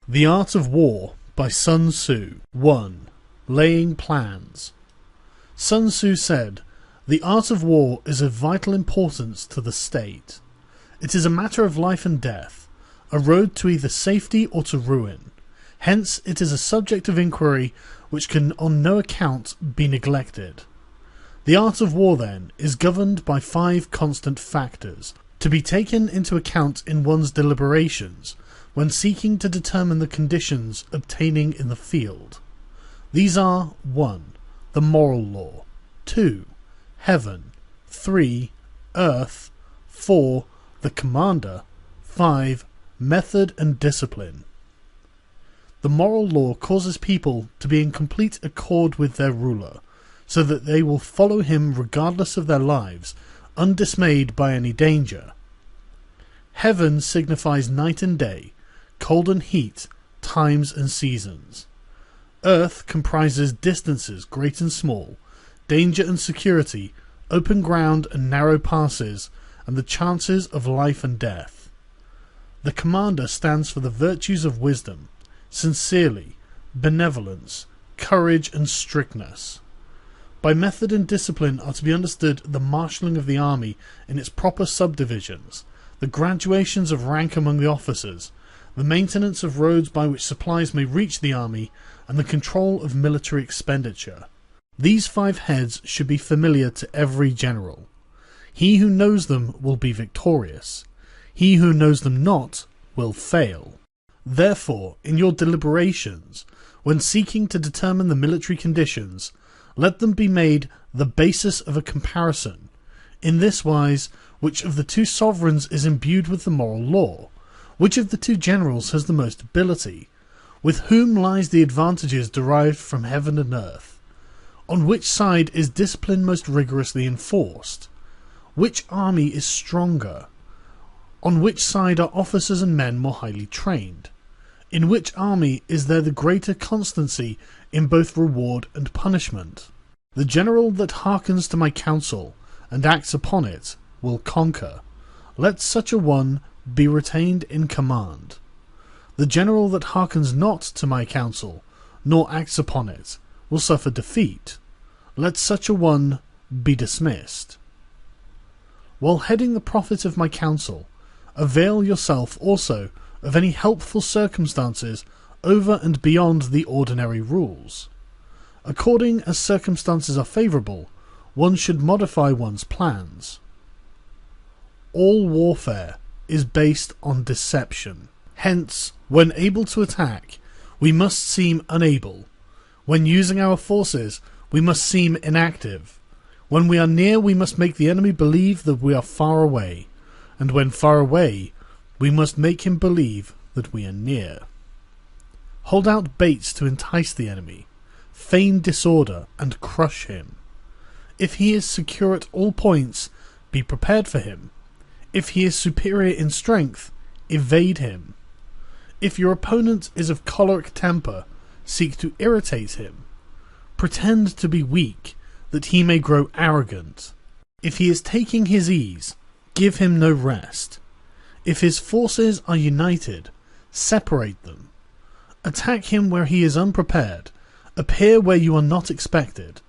The Art of War by Sun Tzu. 1. Laying Plans. Sun Tzu said, "The art of war is of vital importance to the state. It is a matter of life and death, a road to either safety or to ruin. Hence it is a subject of inquiry which can on no account be neglected. The art of war, then, is governed by 5 constant factors, to be taken into account in one's deliberations, when seeking to determine the conditions obtaining in the field. These are 1. The moral law, 2. Heaven, 3. Earth, 4. The commander, 5. Method and discipline. The moral law causes people to be in complete accord with their ruler, so that they will follow him regardless of their lives, undismayed by any danger. Heaven signifies night and day, cold and heat, times and seasons. Earth comprises distances great and small, danger and security, open ground and narrow passes, and the chances of life and death. The commander stands for the virtues of wisdom, sincerity, benevolence, courage and strictness. By method and discipline are to be understood the marshalling of the army in its proper subdivisions, the graduations of rank among the officers, the maintenance of roads by which supplies may reach the army, and the control of military expenditure. These 5 heads should be familiar to every general. He who knows them will be victorious. He who knows them not will fail. Therefore, in your deliberations, when seeking to determine the military conditions, let them be made the basis of a comparison, in this wise, which of the 2 sovereigns is imbued with the moral law? Which of the 2 generals has the most ability? With whom lies the advantages derived from heaven and earth? On which side is discipline most rigorously enforced? Which army is stronger? On which side are officers and men more highly trained? In which army is there the greater constancy in both reward and punishment? The general that hearkens to my counsel and acts upon it will conquer. Let such a one be retained in command. The general that hearkens not to my counsel, nor acts upon it, will suffer defeat. Let such a one be dismissed. While heading the profit of my counsel, avail yourself also of any helpful circumstances over and beyond the ordinary rules. According as circumstances are favourable, one should modify one's plans. All warfare is based on deception. Hence, when able to attack, we must seem unable. When using our forces, we must seem inactive. When we are near, we must make the enemy believe that we are far away, and when far away, we must make him believe that we are near. Hold out baits to entice the enemy, feign disorder, and crush him. If he is secure at all points, be prepared for him. If he is superior in strength, evade him. If your opponent is of choleric temper, seek to irritate him. Pretend to be weak, that he may grow arrogant. If he is taking his ease, give him no rest. If his forces are united, separate them. Attack him where he is unprepared, appear where you are not expected.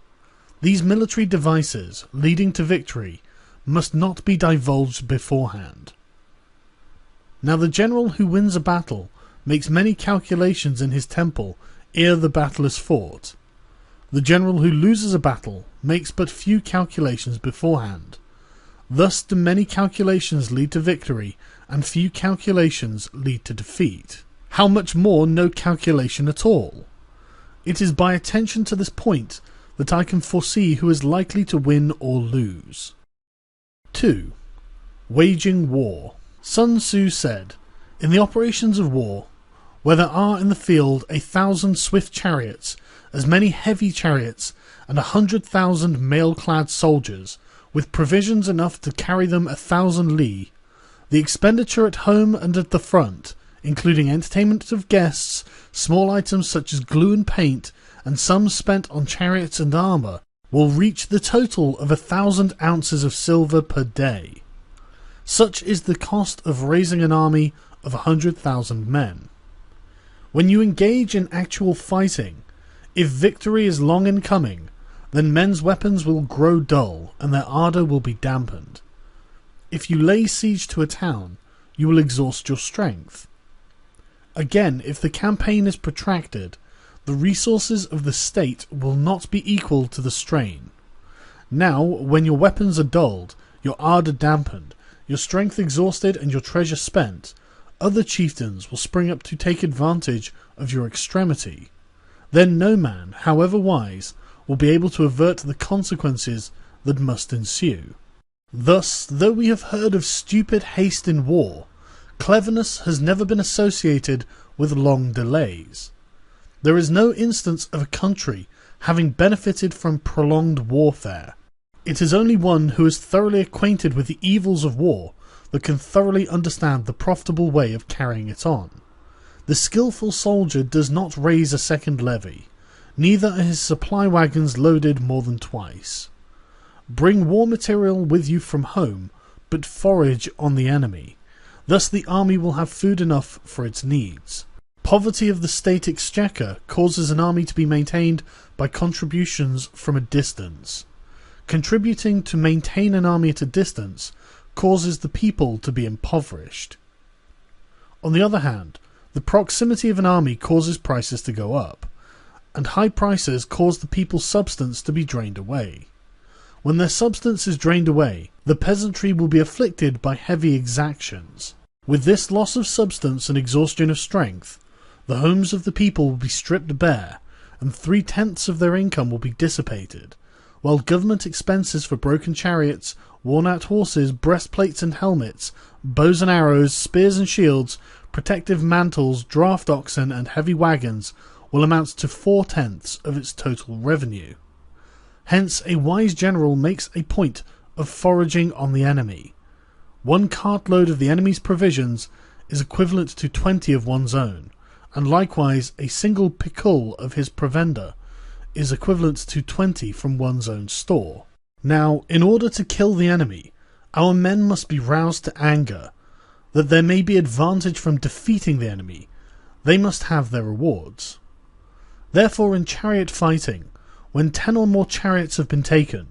These military devices, leading to victory, must not be divulged beforehand. Now the general who wins a battle makes many calculations in his temple ere the battle is fought. The general who loses a battle makes but few calculations beforehand. Thus do many calculations lead to victory, and few calculations lead to defeat. How much more no calculation at all? It is by attention to this point that I can foresee who is likely to win or lose. 2. Waging war. Sun Tzu said, "In the operations of war, where there are in the field 1,000 swift chariots, as many heavy chariots, and 100,000 mail-clad soldiers, with provisions enough to carry them 1,000 li, the expenditure at home and at the front, including entertainment of guests, small items such as glue and paint, and sums spent on chariots and armour, will reach the total of 1,000 ounces of silver per day. Such is the cost of raising an army of 100,000 men. When you engage in actual fighting, if victory is long in coming, then men's weapons will grow dull and their ardour will be dampened. If you lay siege to a town, you will exhaust your strength. Again, if the campaign is protracted, the resources of the state will not be equal to the strain. Now, when your weapons are dulled, your ardour dampened, your strength exhausted and your treasure spent, other chieftains will spring up to take advantage of your extremity. Then no man, however wise, will be able to avert the consequences that must ensue. Thus, though we have heard of stupid haste in war, cleverness has never been associated with long delays. There is no instance of a country having benefited from prolonged warfare. It is only one who is thoroughly acquainted with the evils of war that can thoroughly understand the profitable way of carrying it on. The skilful soldier does not raise a second levy, neither are his supply wagons loaded more than twice. Bring war material with you from home, but forage on the enemy. Thus the army will have food enough for its needs. Poverty of the state exchequer causes an army to be maintained by contributions from a distance. Contributing to maintain an army at a distance causes the people to be impoverished. On the other hand, the proximity of an army causes prices to go up, and high prices cause the people's substance to be drained away. When their substance is drained away, the peasantry will be afflicted by heavy exactions. With this loss of substance and exhaustion of strength, the homes of the people will be stripped bare, and 3/10 of their income will be dissipated, while government expenses for broken chariots, worn-out horses, breastplates and helmets, bows and arrows, spears and shields, protective mantles, draft oxen and heavy wagons will amount to 4/10 of its total revenue. Hence a wise general makes a point of foraging on the enemy. 1 cartload of the enemy's provisions is equivalent to 20 of one's own, and likewise a single picul of his provender is equivalent to 20 from one's own store. Now, in order to kill the enemy, our men must be roused to anger. That there may be advantage from defeating the enemy, they must have their rewards. Therefore in chariot fighting, when 10 or more chariots have been taken,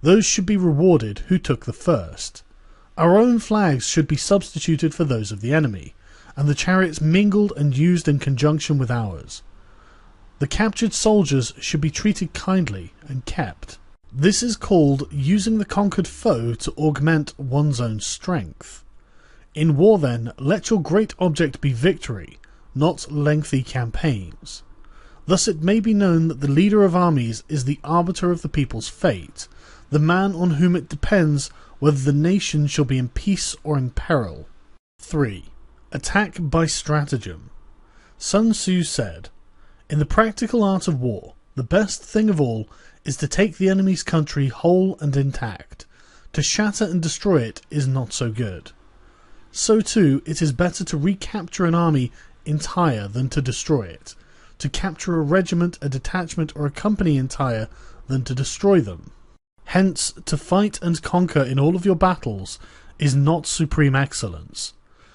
those should be rewarded who took the first. Our own flags should be substituted for those of the enemy, and the chariots mingled and used in conjunction with ours. The captured soldiers should be treated kindly and kept. This is called using the conquered foe to augment one's own strength. In war then, let your great object be victory, not lengthy campaigns. Thus it may be known that the leader of armies is the arbiter of the people's fate, the man on whom it depends whether the nation shall be in peace or in peril. 3. Attack by stratagem. Sun Tzu said, "In the practical art of war, the best thing of all is to take the enemy's country whole and intact. To shatter and destroy it is not so good. So too, it is better to recapture an army entire than to destroy it, to capture a regiment, a detachment, or a company entire than to destroy them. Hence, to fight and conquer in all of your battles is not supreme excellence.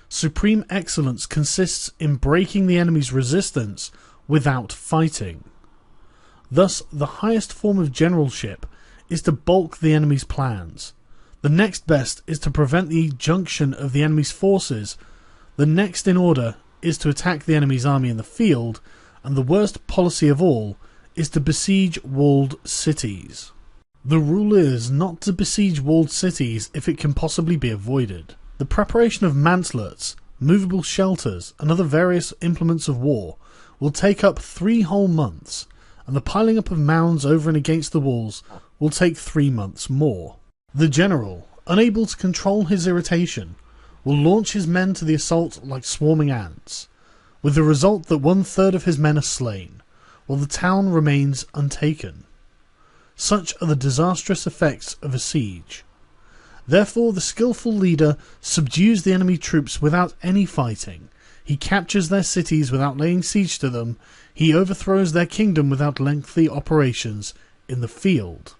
Supreme excellence consists in breaking the enemy's resistance without fighting. Thus, the highest form of generalship is to balk the enemy's plans. The next best is to prevent the junction of the enemy's forces. The next in order is to attack the enemy's army in the field, and the worst policy of all is to besiege walled cities. The rule is not to besiege walled cities if it can possibly be avoided. The preparation of mantlets, movable shelters, and other various implements of war will take up 3 whole months, and the piling up of mounds over and against the walls will take 3 months more. The general, unable to control his irritation, will launch his men to the assault like swarming ants, with the result that 1/3 of his men are slain, while the town remains untaken. Such are the disastrous effects of a siege. Therefore the skilful leader subdues the enemy troops without any fighting. He captures their cities without laying siege to them. He overthrows their kingdom without lengthy operations in the field.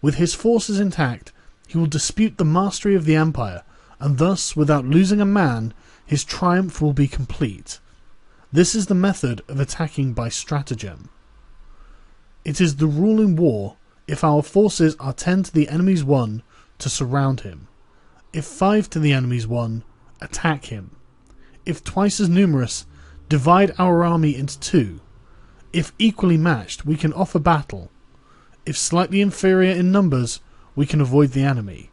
With his forces intact, he will dispute the mastery of the empire, and thus, without losing a man, his triumph will be complete. This is the method of attacking by stratagem. It is the rule in war, if our forces are 10 to the enemy's 1, to surround him. If 5 to the enemy's 1, attack him. If twice as numerous, divide our army into 2. If equally matched, we can offer battle. If slightly inferior in numbers, we can avoid the enemy.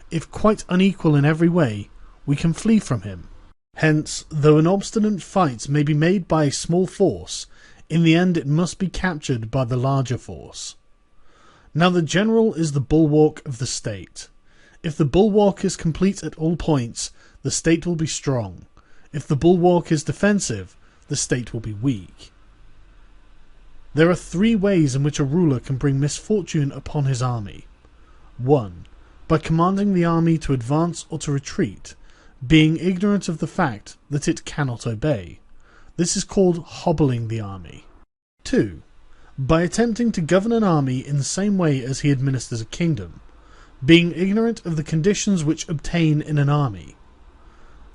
If quite unequal in every way, we can flee from him. Hence, though an obstinate fight may be made by a small force, in the end it must be captured by the larger force. Now the general is the bulwark of the state. If the bulwark is complete at all points, the state will be strong. If the bulwark is defensive, the state will be weak. There are 3 ways in which a ruler can bring misfortune upon his army. 1. By commanding the army to advance or to retreat, being ignorant of the fact that it cannot obey. This is called hobbling the army. 2. By attempting to govern an army in the same way as he administers a kingdom, being ignorant of the conditions which obtain in an army.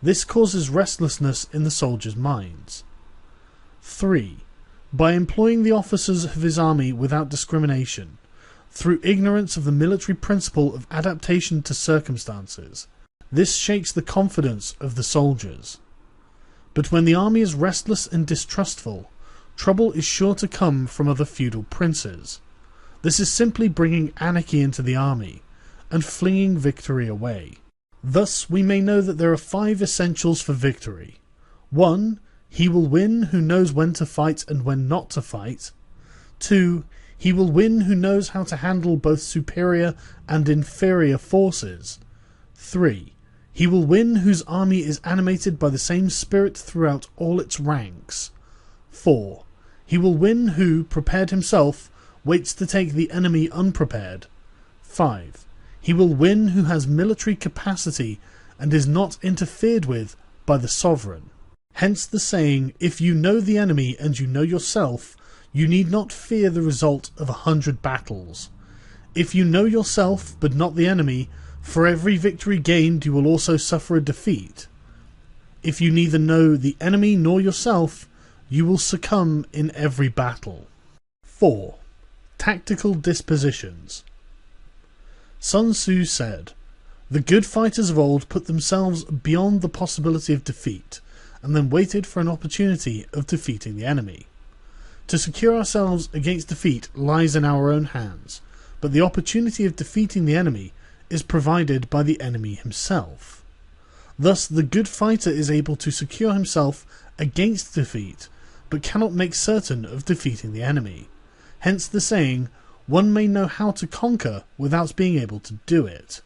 This causes restlessness in the soldiers' minds. 3. By employing the officers of his army without discrimination, through ignorance of the military principle of adaptation to circumstances. This shakes the confidence of the soldiers. But when the army is restless and distrustful, trouble is sure to come from other feudal princes. This is simply bringing anarchy into the army, and flinging victory away. Thus we may know that there are 5 essentials for victory. 1. He will win who knows when to fight and when not to fight. 2. He will win who knows how to handle both superior and inferior forces. 3. He will win whose army is animated by the same spirit throughout all its ranks. 4. He will win who, prepared himself, waits to take the enemy unprepared. 5. He will win who has military capacity and is not interfered with by the sovereign. Hence the saying, if you know the enemy and you know yourself, you need not fear the result of 100 battles. If you know yourself but not the enemy, for every victory gained you will also suffer a defeat. If you neither know the enemy nor yourself, you will succumb in every battle. 4. Tactical dispositions. Sun Tzu said, "The good fighters of old put themselves beyond the possibility of defeat, and then waited for an opportunity of defeating the enemy. To secure ourselves against defeat lies in our own hands, but the opportunity of defeating the enemy is provided by the enemy himself. Thus the good fighter is able to secure himself against defeat, but cannot make certain of defeating the enemy. Hence the saying, one may know how to conquer without being able to do it."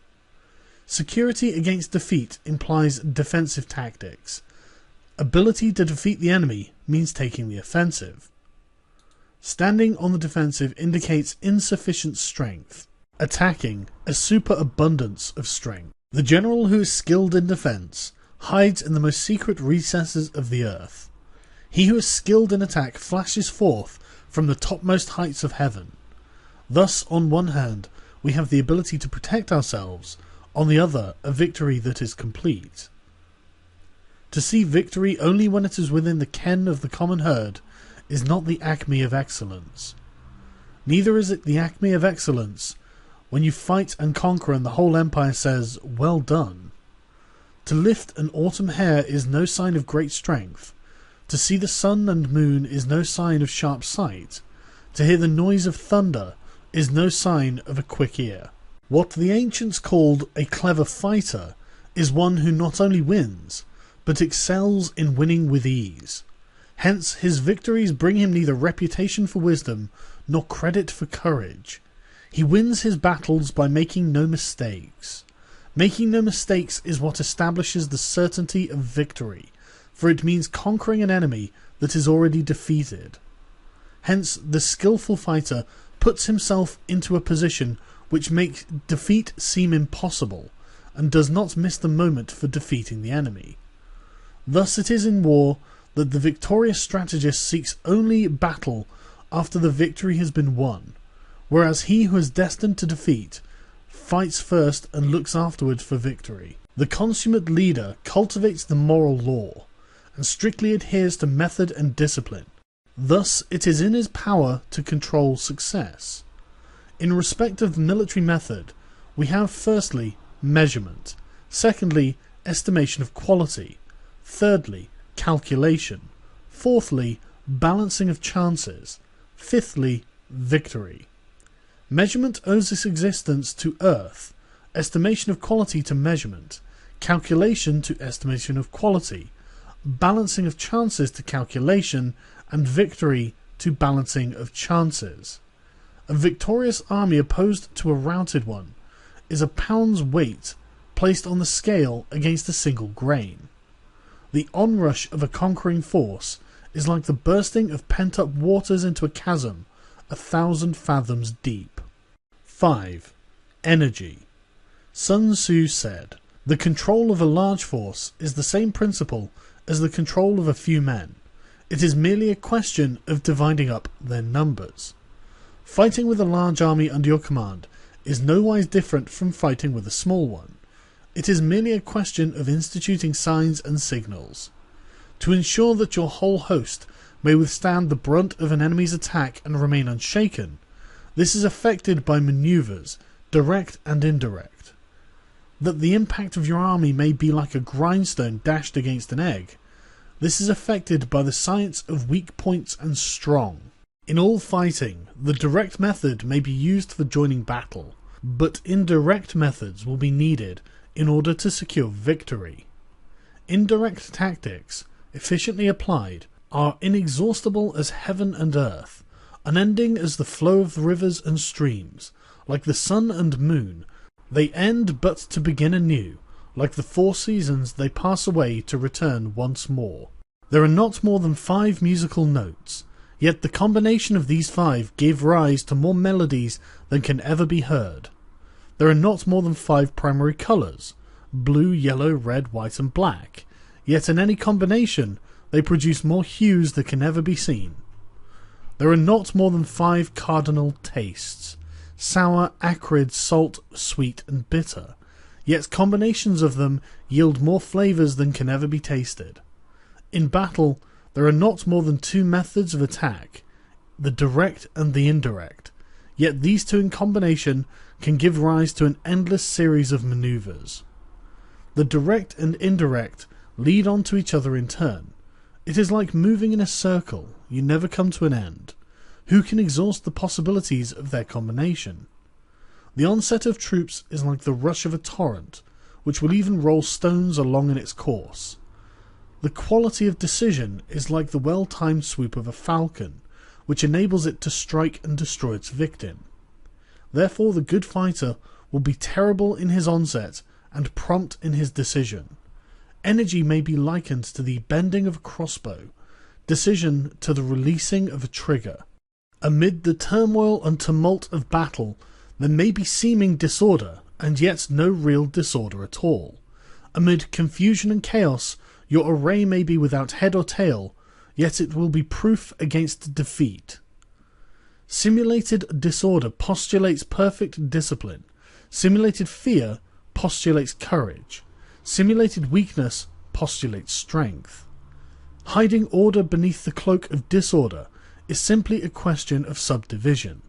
Security against defeat implies defensive tactics. Ability to defeat the enemy means taking the offensive. Standing on the defensive indicates insufficient strength. Attacking, a superabundance of strength. The general who is skilled in defense hides in the most secret recesses of the earth. He who is skilled in attack flashes forth from the topmost heights of heaven. Thus, on one hand, we have the ability to protect ourselves, on the other, a victory that is complete. To see victory only when it is within the ken of the common herd is not the acme of excellence. Neither is it the acme of excellence when you fight and conquer and the whole empire says, "Well done." To lift an autumn hair is no sign of great strength. To see the sun and moon is no sign of sharp sight. To hear the noise of thunder is no sign of a quick ear. What the ancients called a clever fighter is one who not only wins, but excels in winning with ease. Hence his victories bring him neither reputation for wisdom nor credit for courage. He wins his battles by making no mistakes. Making no mistakes is what establishes the certainty of victory, for it means conquering an enemy that is already defeated. Hence the skillful fighter puts himself into a position which makes defeat seem impossible, and does not miss the moment for defeating the enemy. Thus it is in war that the victorious strategist seeks only battle after the victory has been won, whereas he who is destined to defeat fights first and looks afterwards for victory. The consummate leader cultivates the moral law, and strictly adheres to method and discipline. Thus, it is in his power to control success. In respect of military method, we have firstly, measurement, secondly, estimation of quality, thirdly, calculation, fourthly, balancing of chances, fifthly, victory. Measurement owes its existence to earth, estimation of quality to measurement, calculation to estimation of quality, balancing of chances to calculation, and victory to balancing of chances. A victorious army opposed to a routed one is a pound's weight placed on the scale against a single grain. The onrush of a conquering force is like the bursting of pent-up waters into a chasm 1,000 fathoms deep. 5. Energy. Sun Tzu said, "The control of a large force is the same principle as the control of a few men. It is merely a question of dividing up their numbers." Fighting with a large army under your command is nowise different from fighting with a small one. It is merely a question of instituting signs and signals. To ensure that your whole host may withstand the brunt of an enemy's attack and remain unshaken, this is effected by manoeuvres, direct and indirect. That the impact of your army may be like a grindstone dashed against an egg, this is effected by the science of weak points and strong. In all fighting, the direct method may be used for joining battle, but indirect methods will be needed in order to secure victory. Indirect tactics, efficiently applied, are inexhaustible as heaven and earth, unending as the flow of the rivers and streams. Like the sun and moon, they end but to begin anew. Like the 4 seasons, they pass away to return once more. There are not more than 5 musical notes, yet the combination of these 5 give rise to more melodies than can ever be heard. There are not more than 5 primary colours, blue, yellow, red, white and black, yet in any combination they produce more hues that can never be seen. There are not more than 5 cardinal tastes, sour, acrid, salt, sweet and bitter, yet combinations of them yield more flavours than can ever be tasted. In battle, there are not more than 2 methods of attack, the direct and the indirect, yet these 2 in combination can give rise to an endless series of manoeuvres. The direct and indirect lead on to each other in turn. It is like moving in a circle, you never come to an end. Who can exhaust the possibilities of their combination? The onset of troops is like the rush of a torrent, which will even roll stones along in its course. The quality of decision is like the well-timed swoop of a falcon, which enables it to strike and destroy its victim. Therefore the good fighter will be terrible in his onset and prompt in his decision. Energy may be likened to the bending of a crossbow, decision to the releasing of a trigger. Amid the turmoil and tumult of battle, there may be seeming disorder, and yet no real disorder at all. Amid confusion and chaos, your array may be without head or tail, yet it will be proof against defeat. Simulated disorder postulates perfect discipline. Simulated fear postulates courage. Simulated weakness postulates strength. Hiding order beneath the cloak of disorder is simply a question of subdivision.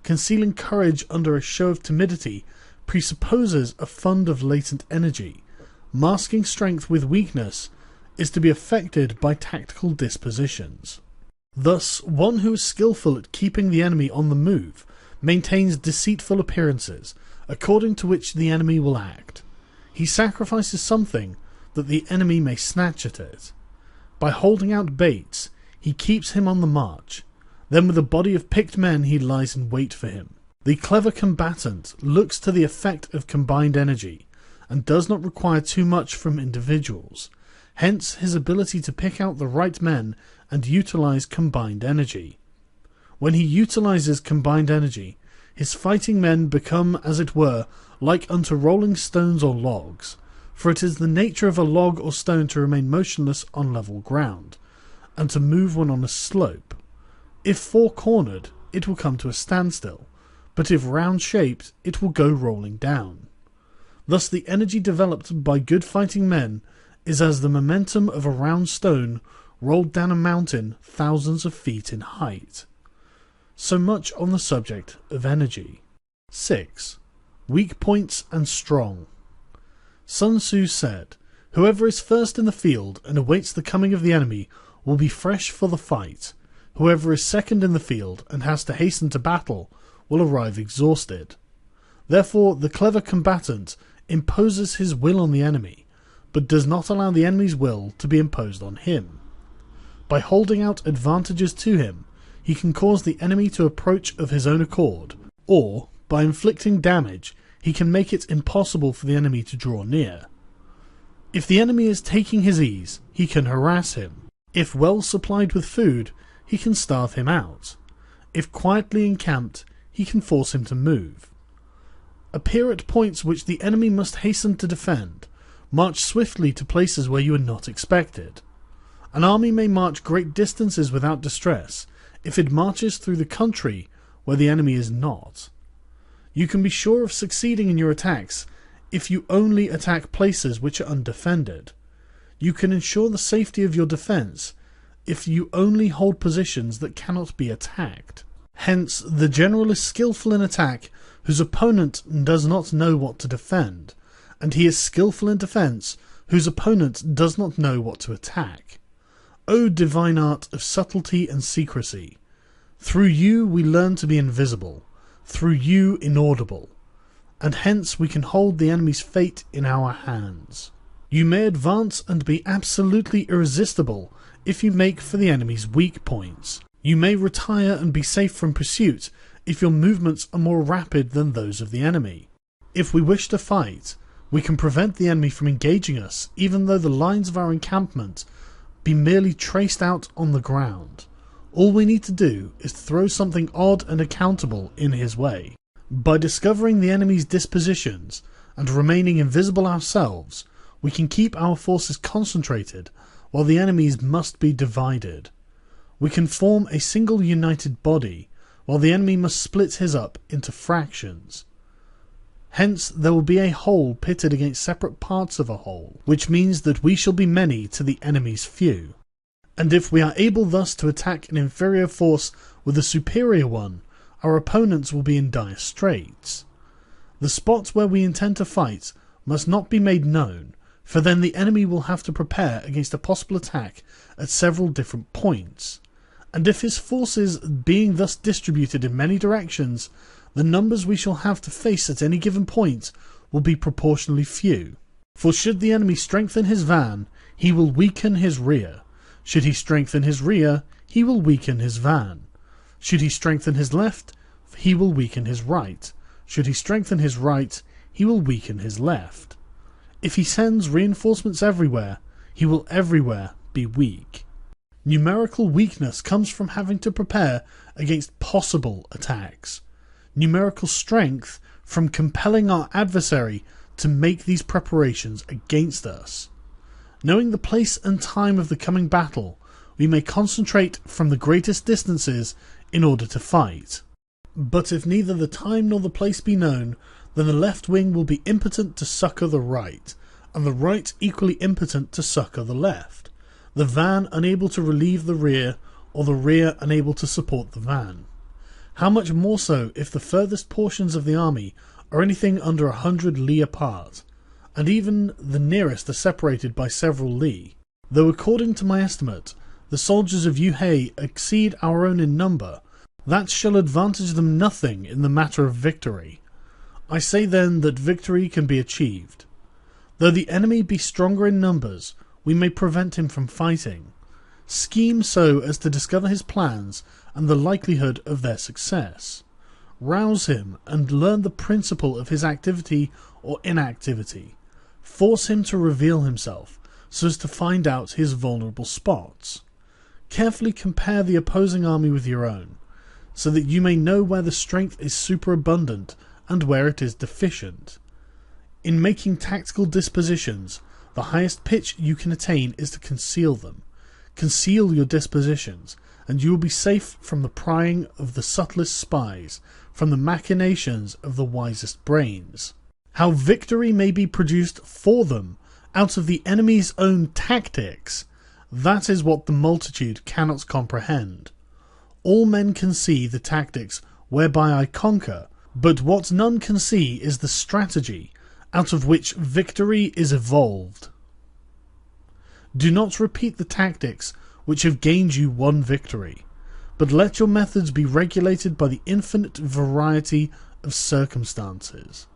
Concealing courage under a show of timidity presupposes a fund of latent energy. Masking strength with weakness is to be effected by tactical dispositions. Thus, one who is skillful at keeping the enemy on the move maintains deceitful appearances, according to which the enemy will act. He sacrifices something that the enemy may snatch at it. By holding out baits, he keeps him on the march. Then with a body of picked men he lies in wait for him. The clever combatant looks to the effect of combined energy, and does not require too much from individuals. Hence his ability to pick out the right men and utilize combined energy. When he utilizes combined energy, his fighting men become, as it were, like unto rolling stones or logs, for it is the nature of a log or stone to remain motionless on level ground, and to move when on a slope. If four-cornered, it will come to a standstill, but if round-shaped, it will go rolling down. Thus the energy developed by good fighting men is as the momentum of a round stone rolled down a mountain thousands of feet in height. So much on the subject of energy. 6. Weak points and strong. Sun Tzu said, "Whoever is first in the field and awaits the coming of the enemy will be fresh for the fight. Whoever is second in the field and has to hasten to battle will arrive exhausted." Therefore, the clever combatant imposes his will on the enemy, but does not allow the enemy's will to be imposed on him. By holding out advantages to him, he can cause the enemy to approach of his own accord, or, by inflicting damage, he can make it impossible for the enemy to draw near. If the enemy is taking his ease, he can harass him. If well supplied with food, he can starve him out. If quietly encamped, he can force him to move. Appear at points which the enemy must hasten to defend. March swiftly to places where you are not expected. An army may march great distances without distress if it marches through the country where the enemy is not. You can be sure of succeeding in your attacks if you only attack places which are undefended. You can ensure the safety of your defence if you only hold positions that cannot be attacked. Hence, the general is skillful in attack whose opponent does not know what to defend, and he is skillful in defence whose opponent does not know what to attack. O divine art of subtlety and secrecy! Through you we learn to be invisible, through you inaudible, and hence we can hold the enemy's fate in our hands. You may advance and be absolutely irresistible if you make for the enemy's weak points. You may retire and be safe from pursuit if your movements are more rapid than those of the enemy. If we wish to fight, we can prevent the enemy from engaging us even though the lines of our encampment be merely traced out on the ground. All we need to do is throw something odd and accountable in his way. By discovering the enemy's dispositions and remaining invisible ourselves, we can keep our forces concentrated while the enemy's must be divided. We can form a single united body while the enemy must split his up into fractions. Hence there will be a whole pitted against separate parts of a whole, which means that we shall be many to the enemy's few. And if we are able thus to attack an inferior force with a superior one, our opponents will be in dire straits. The spot where we intend to fight must not be made known, for then the enemy will have to prepare against a possible attack at several different points. And if his forces being thus distributed in many directions, the numbers we shall have to face at any given point will be proportionally few. For should the enemy strengthen his van, he will weaken his rear. Should he strengthen his rear, he will weaken his van. Should he strengthen his left, he will weaken his right. Should he strengthen his right, he will weaken his left. If he sends reinforcements everywhere, he will everywhere be weak. Numerical weakness comes from having to prepare against possible attacks. Numerical strength from compelling our adversary to make these preparations against us. Knowing the place and time of the coming battle, we may concentrate from the greatest distances in order to fight. But if neither the time nor the place be known, then the left wing will be impotent to succour the right, and the right equally impotent to succour the left, the van unable to relieve the rear, or the rear unable to support the van. How much more so if the furthest portions of the army are anything under 100 li apart, and even the nearest are separated by several li. Though according to my estimate, the soldiers of Yue exceed our own in number, that shall advantage them nothing in the matter of victory. I say then that victory can be achieved. Though the enemy be stronger in numbers, we may prevent him from fighting. Scheme so as to discover his plans and the likelihood of their success. Rouse him and learn the principle of his activity or inactivity. Force him to reveal himself so as to find out his vulnerable spots. Carefully compare the opposing army with your own, so that you may know where the strength is superabundant and where it is deficient. In making tactical dispositions, the highest pitch you can attain is to conceal them. Conceal your dispositions, and you will be safe from the prying of the subtlest spies, from the machinations of the wisest brains. How victory may be produced for them out of the enemy's own tactics, that is what the multitude cannot comprehend. All men can see the tactics whereby I conquer, but what none can see is the strategy out of which victory is evolved. Do not repeat the tactics which have gained you one victory, but let your methods be regulated by the infinite variety of circumstances.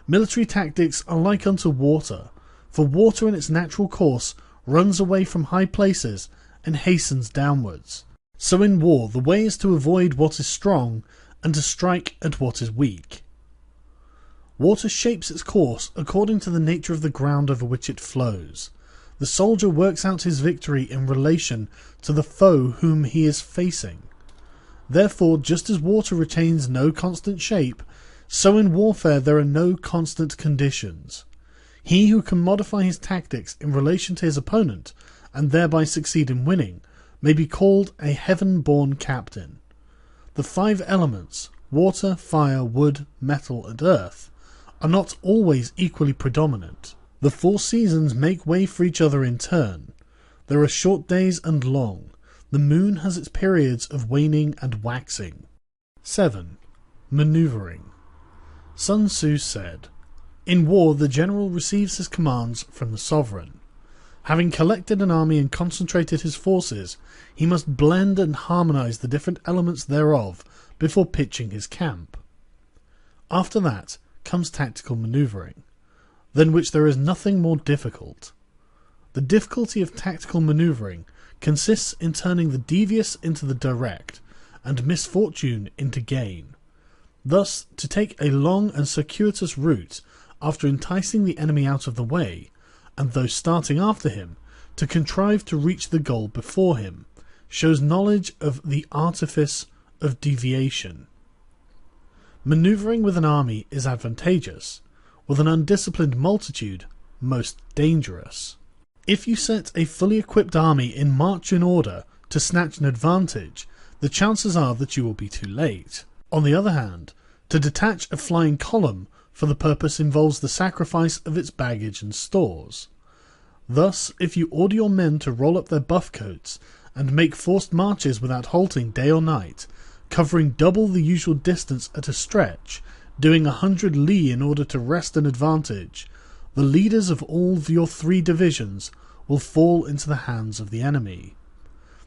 Military tactics are like unto water, for water in its natural course runs away from high places and hastens downwards. So in war the way is to avoid what is strong and to strike at what is weak. Water shapes its course according to the nature of the ground over which it flows. The soldier works out his victory in relation to the foe whom he is facing. Therefore, just as water retains no constant shape, so in warfare there are no constant conditions. He who can modify his tactics in relation to his opponent, and thereby succeed in winning, may be called a heaven-born captain. The 5 elements, water, fire, wood, metal, and earth, are not always equally predominant. The 4 seasons make way for each other in turn. There are short days and long. The moon has its periods of waning and waxing. 7. Maneuvering. Sun Tzu said, "In war the general receives his commands from the sovereign. Having collected an army and concentrated his forces, he must blend and harmonize the different elements thereof before pitching his camp. After that comes tactical maneuvering, than which there is nothing more difficult. The difficulty of tactical maneuvering consists in turning the devious into the direct, and misfortune into gain. Thus, to take a long and circuitous route after enticing the enemy out of the way, and though starting after him, to contrive to reach the goal before him, shows knowledge of the artifice of deviation. Maneuvering with an army is advantageous, with an undisciplined multitude most dangerous. If you set a fully equipped army in march in order to snatch an advantage, the chances are that you will be too late. On the other hand, to detach a flying column for the purpose involves the sacrifice of its baggage and stores. Thus, if you order your men to roll up their buff coats and make forced marches without halting day or night, covering double the usual distance at a stretch, doing 100 li in order to wrest an advantage, the leaders of all of your 3 divisions will fall into the hands of the enemy.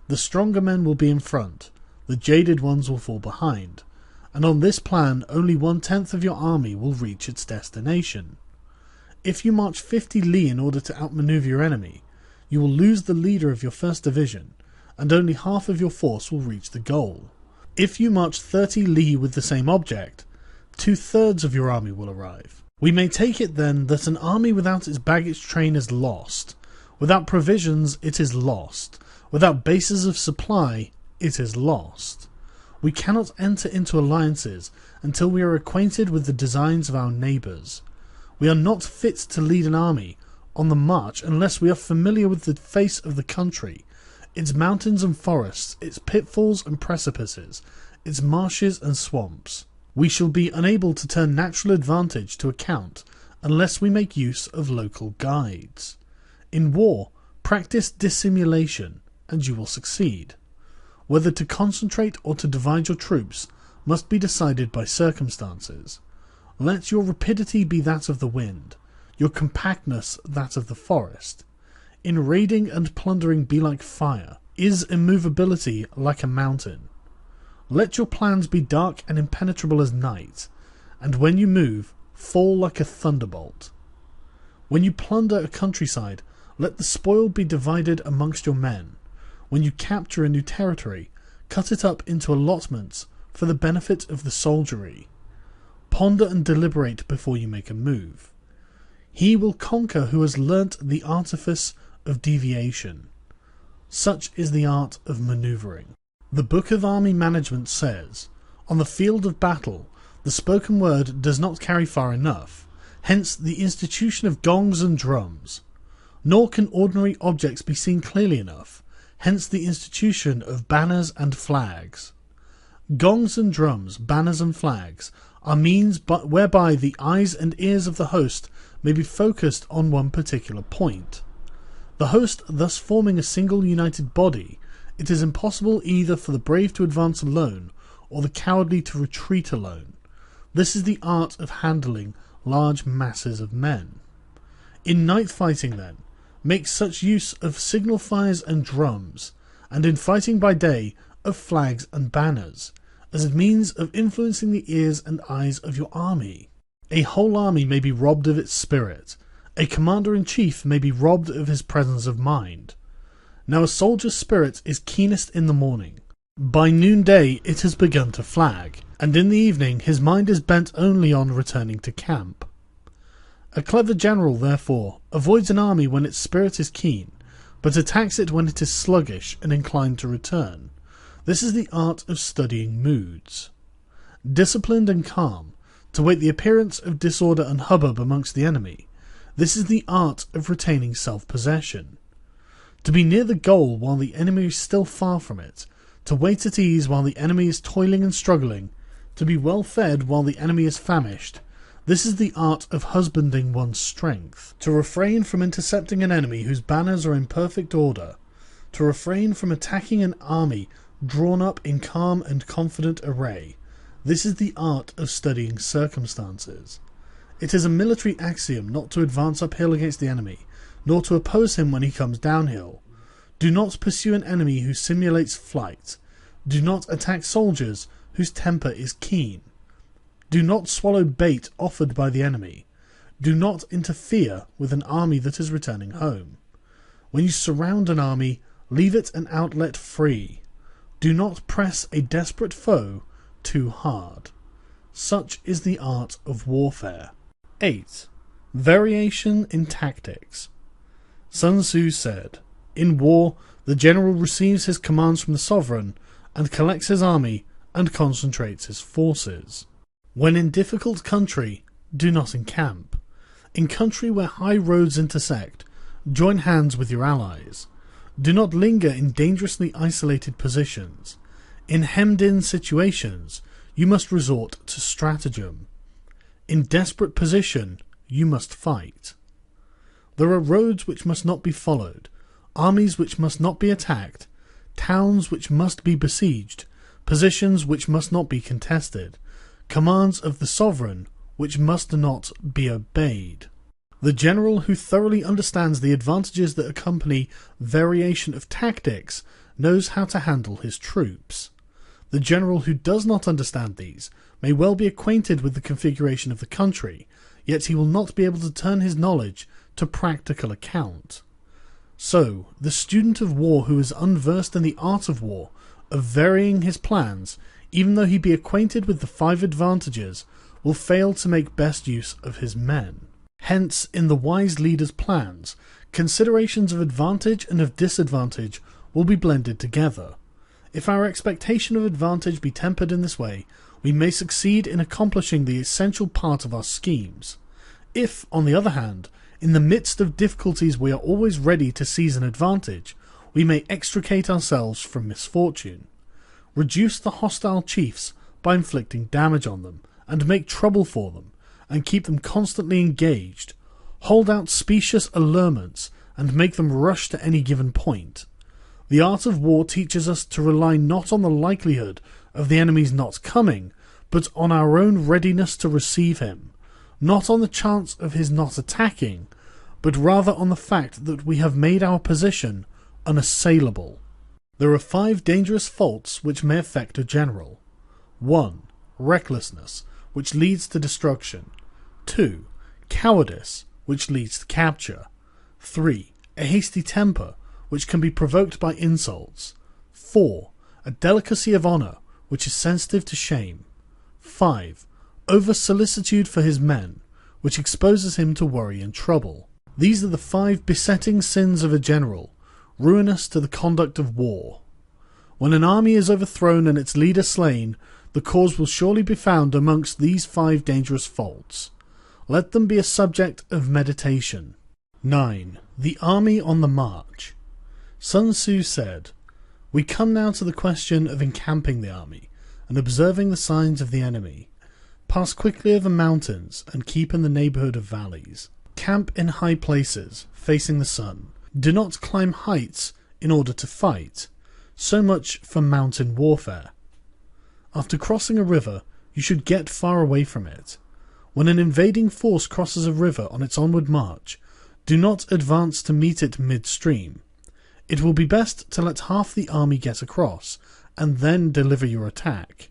The stronger men will be in front, the jaded ones will fall behind, and on this plan only 1/10 of your army will reach its destination. If you march 50 li in order to outmaneuver your enemy, you will lose the leader of your first division, and only half of your force will reach the goal. If you march 30 li with the same object, 2/3 of your army will arrive. We may take it then that an army without its baggage train is lost. Without provisions it is lost. Without bases of supply it is lost. We cannot enter into alliances until we are acquainted with the designs of our neighbours. We are not fit to lead an army on the march unless we are familiar with the face of the country, its mountains and forests, its pitfalls and precipices, its marshes and swamps. We shall be unable to turn natural advantage to account unless we make use of local guides. In war, practice dissimulation, and you will succeed. Whether to concentrate or to divide your troops must be decided by circumstances. Let your rapidity be that of the wind, your compactness that of the forest. In raiding and plundering be like fire, is immovability like a mountain. Let your plans be dark and impenetrable as night, and when you move, fall like a thunderbolt. When you plunder a countryside, let the spoil be divided amongst your men. When you capture a new territory, cut it up into allotments for the benefit of the soldiery. Ponder and deliberate before you make a move. He will conquer who has learnt the artifice of deviation. Such is the art of manoeuvring. The Book of Army Management says, "On the field of battle, the spoken word does not carry far enough, hence the institution of gongs and drums. Nor can ordinary objects be seen clearly enough, hence the institution of banners and flags. Gongs and drums, banners and flags are means whereby the eyes and ears of the host may be focused on one particular point. The host thus forming a single united body, it is impossible either for the brave to advance alone or the cowardly to retreat alone. This is the art of handling large masses of men. In night fighting, then, make such use of signal fires and drums, and in fighting by day of flags and banners, as a means of influencing the ears and eyes of your army. A whole army may be robbed of its spirit. A commander-in-chief may be robbed of his presence of mind. Now a soldier's spirit is keenest in the morning. By noonday it has begun to flag, and in the evening his mind is bent only on returning to camp. A clever general, therefore, avoids an army when its spirit is keen, but attacks it when it is sluggish and inclined to return. This is the art of studying moods. Disciplined and calm, to wait the appearance of disorder and hubbub amongst the enemy. This is the art of retaining self-possession. To be near the goal while the enemy is still far from it, to wait at ease while the enemy is toiling and struggling, to be well fed while the enemy is famished. This is the art of husbanding one's strength. To refrain from intercepting an enemy whose banners are in perfect order. To refrain from attacking an army drawn up in calm and confident array. This is the art of studying circumstances. It is a military axiom not to advance uphill against the enemy, nor to oppose him when he comes downhill. Do not pursue an enemy who simulates flight. Do not attack soldiers whose temper is keen. Do not swallow bait offered by the enemy. Do not interfere with an army that is returning home. When you surround an army, leave it an outlet free. Do not press a desperate foe too hard. Such is the art of warfare. 8. Variation in tactics. Sun Tzu said, "In war, the general receives his commands from the sovereign, and collects his army, and concentrates his forces. When in difficult country, do not encamp. In country where high roads intersect, join hands with your allies. Do not linger in dangerously isolated positions. In hemmed-in situations, you must resort to stratagem. In desperate position, you must fight. There are roads which must not be followed, armies which must not be attacked, towns which must be besieged, positions which must not be contested, commands of the sovereign which must not be obeyed." The general who thoroughly understands the advantages that accompany variation of tactics knows how to handle his troops. The general who does not understand these may well be acquainted with the configuration of the country, yet he will not be able to turn his knowledge to practical account. So, the student of war who is unversed in the art of war, of varying his plans, even though he be acquainted with the 5 advantages, will fail to make best use of his men. Hence, in the wise leader's plans, considerations of advantage and of disadvantage will be blended together. If our expectation of advantage be tempered in this way, we may succeed in accomplishing the essential part of our schemes. If, on the other hand, in the midst of difficulties we are always ready to seize an advantage, we may extricate ourselves from misfortune. Reduce the hostile chiefs by inflicting damage on them, and make trouble for them, and keep them constantly engaged. Hold out specious allurements, and make them rush to any given point. The art of war teaches us to rely not on the likelihood of the enemy's not coming, but on our own readiness to receive him, not on the chance of his not attacking, but rather on the fact that we have made our position unassailable. There are 5 dangerous faults which may affect a general. 1. Recklessness, which leads to destruction. 2. Cowardice, which leads to capture. 3. A hasty temper, which can be provoked by insults. 4. A delicacy of honour, which is sensitive to shame. 5. Over-solicitude for his men, which exposes him to worry and trouble. These are the 5 besetting sins of a general, ruinous to the conduct of war. When an army is overthrown and its leader slain, the cause will surely be found amongst these 5 dangerous faults. Let them be a subject of meditation. 9. The army on the march. Sun Tzu said, "We come now to the question of encamping the army, and observing the signs of the enemy. Pass quickly over mountains and keep in the neighbourhood of valleys. Camp in high places, facing the sun. Do not climb heights in order to fight. So much for mountain warfare. After crossing a river, you should get far away from it. When an invading force crosses a river on its onward march, do not advance to meet it midstream. It will be best to let half the army get across, and then deliver your attack.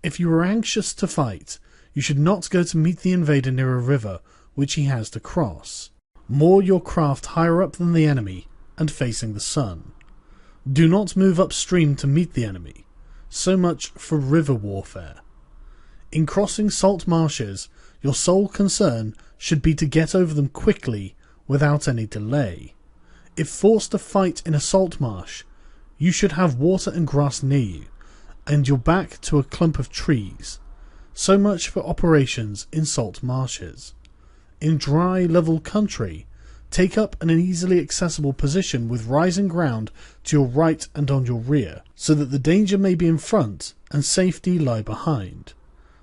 If you are anxious to fight, you should not go to meet the invader near a river which he has to cross. Moor your craft higher up than the enemy, and facing the sun. Do not move upstream to meet the enemy. So much for river warfare. In crossing salt marshes, your sole concern should be to get over them quickly without any delay. If forced to fight in a salt marsh, you should have water and grass near you, and your back to a clump of trees. So much for operations in salt marshes. In dry, level country, take up an easily accessible position with rising ground to your right and on your rear, so that the danger may be in front and safety lie behind.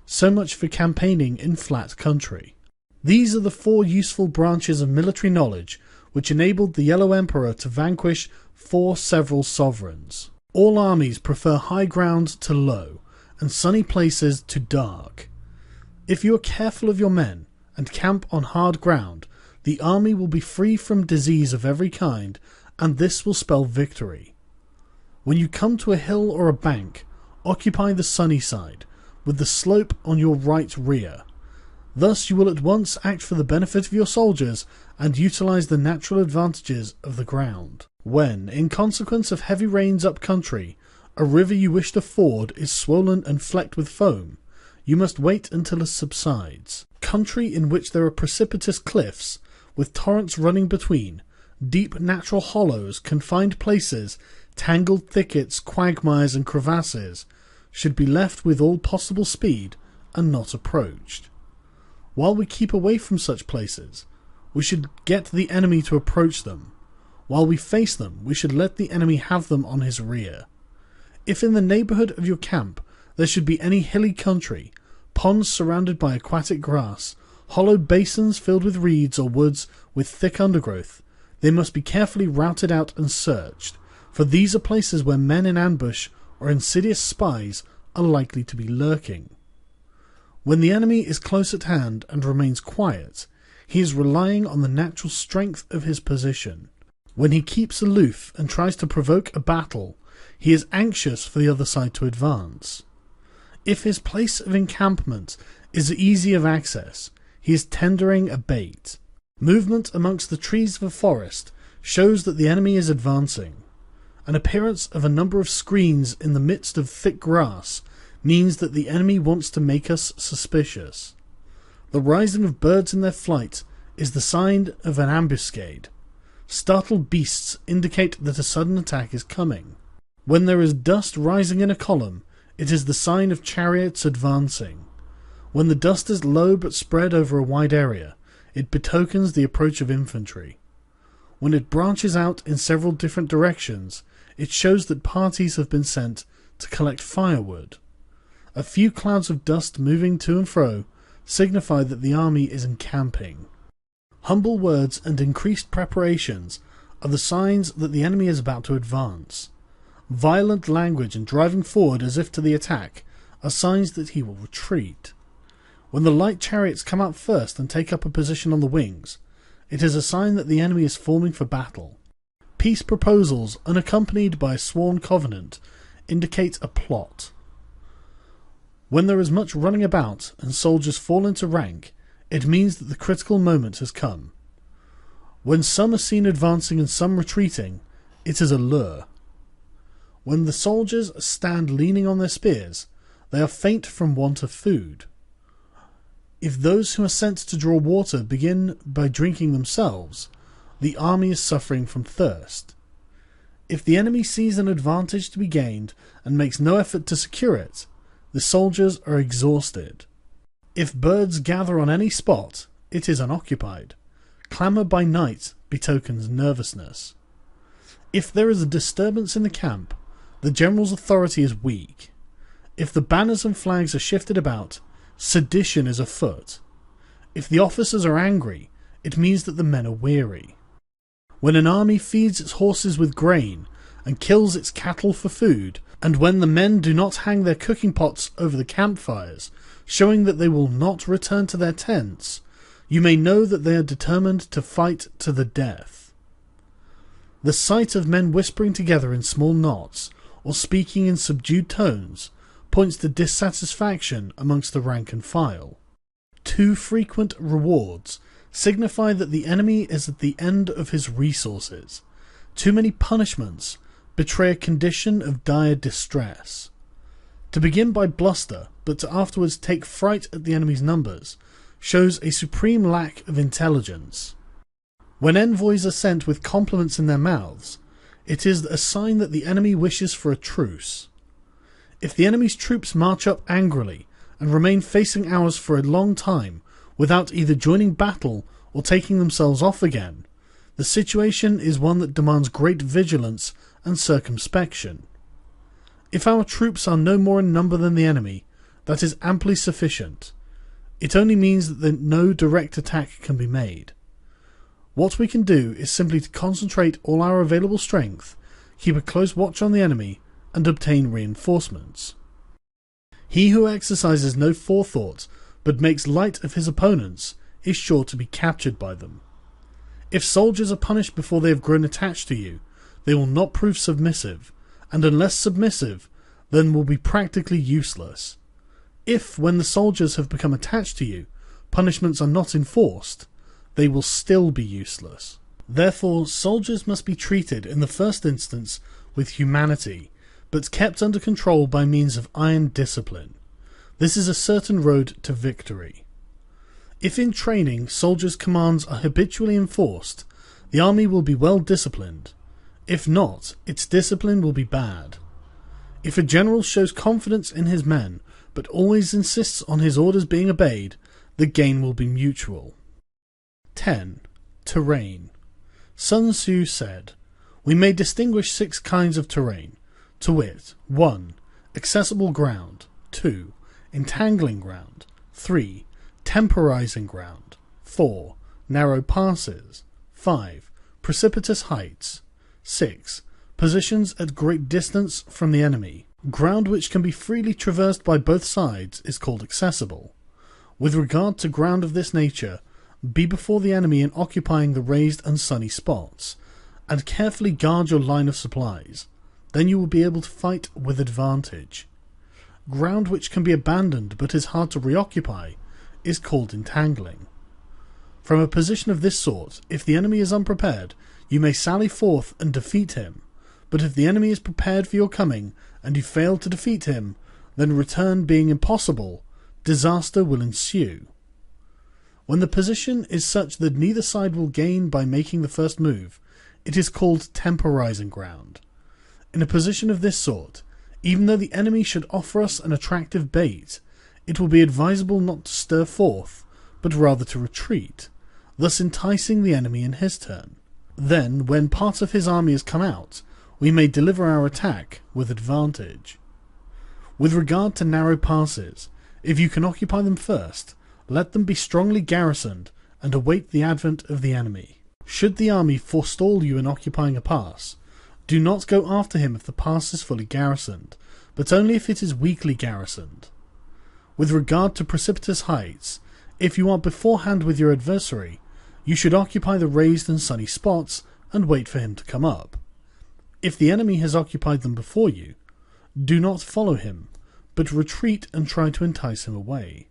So much for campaigning in flat country. These are the 4 useful branches of military knowledge which enabled the Yellow Emperor to vanquish 4 several sovereigns. All armies prefer high ground to low, and sunny places to dark. If you are careful of your men, and camp on hard ground, the army will be free from disease of every kind, and this will spell victory. When you come to a hill or a bank, occupy the sunny side, with the slope on your right rear. Thus you will at once act for the benefit of your soldiers and utilize the natural advantages of the ground. When, in consequence of heavy rains up country, a river you wish to ford is swollen and flecked with foam, you must wait until it subsides. Country in which there are precipitous cliffs, with torrents running between, deep natural hollows, confined places, tangled thickets, quagmires and crevasses, should be left with all possible speed and not approached. While we keep away from such places, we should get the enemy to approach them. While we face them, we should let the enemy have them on his rear. If in the neighbourhood of your camp there should be any hilly country, ponds surrounded by aquatic grass, hollow basins filled with reeds or woods with thick undergrowth, they must be carefully routed out and searched, for these are places where men in ambush or insidious spies are likely to be lurking. When the enemy is close at hand and remains quiet, he is relying on the natural strength of his position. When he keeps aloof and tries to provoke a battle, he is anxious for the other side to advance. If his place of encampment is easy of access, he is tendering a bait. Movement amongst the trees of a forest shows that the enemy is advancing. An appearance of a number of screens in the midst of thick grass means that the enemy wants to make us suspicious. The rising of birds in their flight is the sign of an ambuscade. Startled beasts indicate that a sudden attack is coming. When there is dust rising in a column, it is the sign of chariots advancing. When the dust is low but spread over a wide area, it betokens the approach of infantry. When it branches out in several different directions, it shows that parties have been sent to collect firewood. A few clouds of dust moving to and fro signify that the army is encamping. Humble words and increased preparations are the signs that the enemy is about to advance. Violent language and driving forward as if to the attack are signs that he will retreat. When the light chariots come out first and take up a position on the wings, it is a sign that the enemy is forming for battle. Peace proposals unaccompanied by a sworn covenant indicate a plot. When there is much running about and soldiers fall into rank, it means that the critical moment has come. When some are seen advancing and some retreating, it is a lure. When the soldiers stand leaning on their spears, they are faint from want of food. If those who are sent to draw water begin by drinking themselves, the army is suffering from thirst. If the enemy sees an advantage to be gained and makes no effort to secure it, the soldiers are exhausted. If birds gather on any spot, it is unoccupied. Clamour by night betokens nervousness. If there is a disturbance in the camp, the general's authority is weak. If the banners and flags are shifted about, Sedition is afoot. If the officers are angry, it means that the men are weary. When an army feeds its horses with grain and kills its cattle for food, and when the men do not hang their cooking pots over the campfires, showing that they will not return to their tents, you may know that they are determined to fight to the death. The sight of men whispering together in small knots, or speaking in subdued tones, points to dissatisfaction amongst the rank and file. Too frequent rewards signify that the enemy is at the end of his resources. Too many punishments betray a condition of dire distress. To begin by bluster, but to afterwards take fright at the enemy's numbers, shows a supreme lack of intelligence. When envoys are sent with compliments in their mouths, it is a sign that the enemy wishes for a truce. If the enemy's troops march up angrily and remain facing ours for a long time without either joining battle or taking themselves off again, the situation is one that demands great vigilance and circumspection. If our troops are no more in number than the enemy, that is amply sufficient. It only means that no direct attack can be made. What we can do is simply to concentrate all our available strength, keep a close watch on the enemy, and obtain reinforcements. He who exercises no forethought, but makes light of his opponents, is sure to be captured by them. If soldiers are punished before they have grown attached to you, they will not prove submissive, and unless submissive, then will be practically useless. If, when the soldiers have become attached to you, punishments are not enforced, they will still be useless. Therefore, soldiers must be treated in the first instance with humanity, but kept under control by means of iron discipline. This is a certain road to victory. If in training soldiers' commands are habitually enforced, the army will be well disciplined. If not, its discipline will be bad. If a general shows confidence in his men, but always insists on his orders being obeyed, the gain will be mutual. 10. Terrain. Sun Tzu said, "We may distinguish 6 kinds of terrain, to wit, 1. Accessible ground, 2. Entangling ground, 3. Temporizing ground, 4. Narrow passes, 5. Precipitous heights, 6. Positions at great distance from the enemy. Ground which can be freely traversed by both sides is called accessible. With regard to ground of this nature, be before the enemy in occupying the raised and sunny spots, and carefully guard your line of supplies. Then you will be able to fight with advantage. Ground which can be abandoned but is hard to reoccupy is called entangling. From a position of this sort, if the enemy is unprepared, you may sally forth and defeat him, but if the enemy is prepared for your coming, and you fail to defeat him, then return being impossible, disaster will ensue. When the position is such that neither side will gain by making the first move, it is called temporizing ground. In a position of this sort, even though the enemy should offer us an attractive bait, it will be advisable not to stir forth, but rather to retreat, thus enticing the enemy in his turn. Then, when part of his army has come out, we may deliver our attack with advantage. With regard to narrow passes, if you can occupy them first, let them be strongly garrisoned and await the advent of the enemy. Should the army forestall you in occupying a pass, do not go after him if the pass is fully garrisoned, but only if it is weakly garrisoned. With regard to precipitous heights, if you are beforehand with your adversary, you should occupy the raised and sunny spots and wait for him to come up. If the enemy has occupied them before you, do not follow him, but retreat and try to entice him away.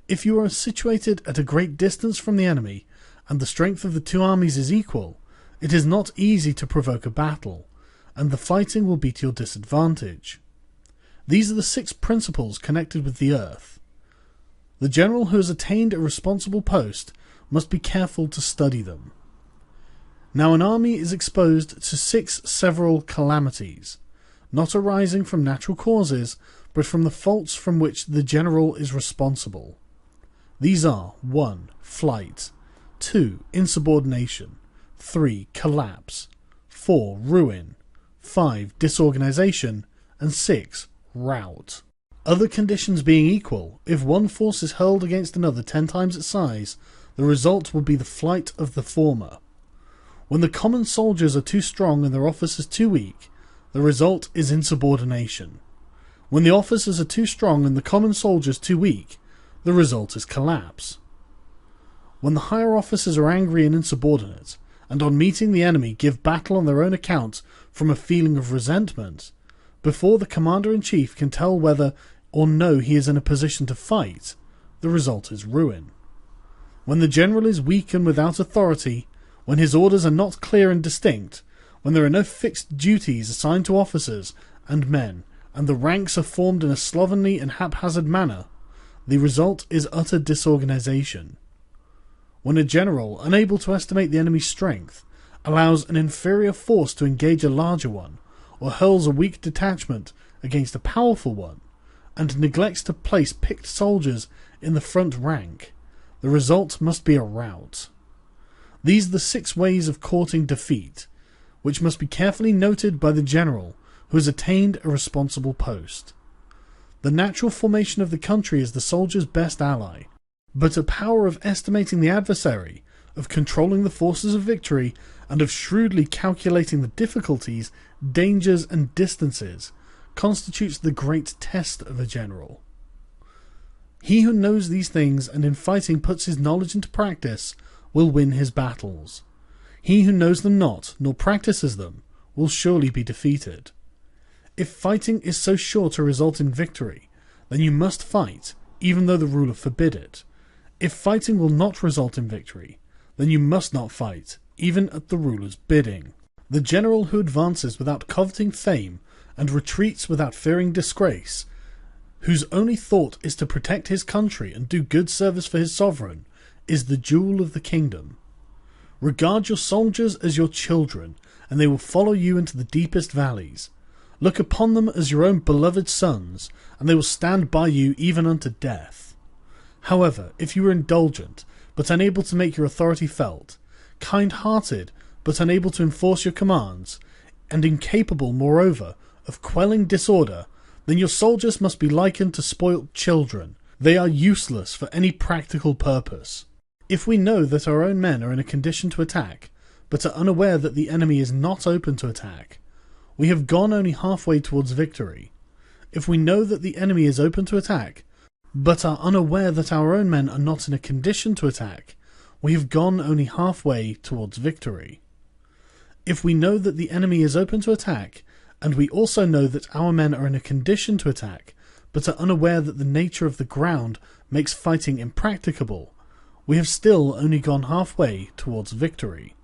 If you are situated at a great distance from the enemy, and the strength of the two armies is equal, it is not easy to provoke a battle, and the fighting will be to your disadvantage. These are the 6 principles connected with the earth. The general who has attained a responsible post must be careful to study them. Now an army is exposed to 6 several calamities, not arising from natural causes, but from the faults from which the general is responsible. These are 1. Flight, 2. Insubordination, 3. Collapse, 4. Ruin, 5. Disorganization, and 6. Rout. Other conditions being equal, if one force is hurled against another 10 times its size, the result will be the flight of the former. When the common soldiers are too strong and their officers too weak, the result is insubordination. When the officers are too strong and the common soldiers too weak, the result is collapse. When the higher officers are angry and insubordinate, and on meeting the enemy give battle on their own account from a feeling of resentment, before the commander-in-chief can tell whether or no he is in a position to fight, the result is ruin. When the general is weak and without authority, when his orders are not clear and distinct, when there are no fixed duties assigned to officers and men, and the ranks are formed in a slovenly and haphazard manner, the result is utter disorganization. When a general, unable to estimate the enemy's strength, allows an inferior force to engage a larger one, or hurls a weak detachment against a powerful one, and neglects to place picked soldiers in the front rank, the result must be a rout. These are the 6 ways of courting defeat, which must be carefully noted by the general who has attained a responsible post. The natural formation of the country is the soldier's best ally, but a power of estimating the adversary, of controlling the forces of victory, and of shrewdly calculating the difficulties, dangers, and distances constitutes the great test of a general. He who knows these things and in fighting puts his knowledge into practice will win his battles. He who knows them not, nor practices them, will surely be defeated. If fighting is so sure to result in victory, then you must fight, even though the ruler forbid it. If fighting will not result in victory, then you must not fight, even at the ruler's bidding. The general who advances without coveting fame, and retreats without fearing disgrace, whose only thought is to protect his country and do good service for his sovereign, is the jewel of the kingdom. Regard your soldiers as your children, and they will follow you into the deepest valleys. Look upon them as your own beloved sons, and they will stand by you even unto death. However, if you are indulgent, but unable to make your authority felt, kind-hearted, but unable to enforce your commands, and incapable, moreover, of quelling disorder, then your soldiers must be likened to spoilt children. They are useless for any practical purpose. If we know that our own men are in a condition to attack, but are unaware that the enemy is not open to attack, we have gone only halfway towards victory. If we know that the enemy is open to attack, but are unaware that our own men are not in a condition to attack, we have gone only halfway towards victory. If we know that the enemy is open to attack, and we also know that our men are in a condition to attack, but are unaware that the nature of the ground makes fighting impracticable, we have still only gone halfway towards victory.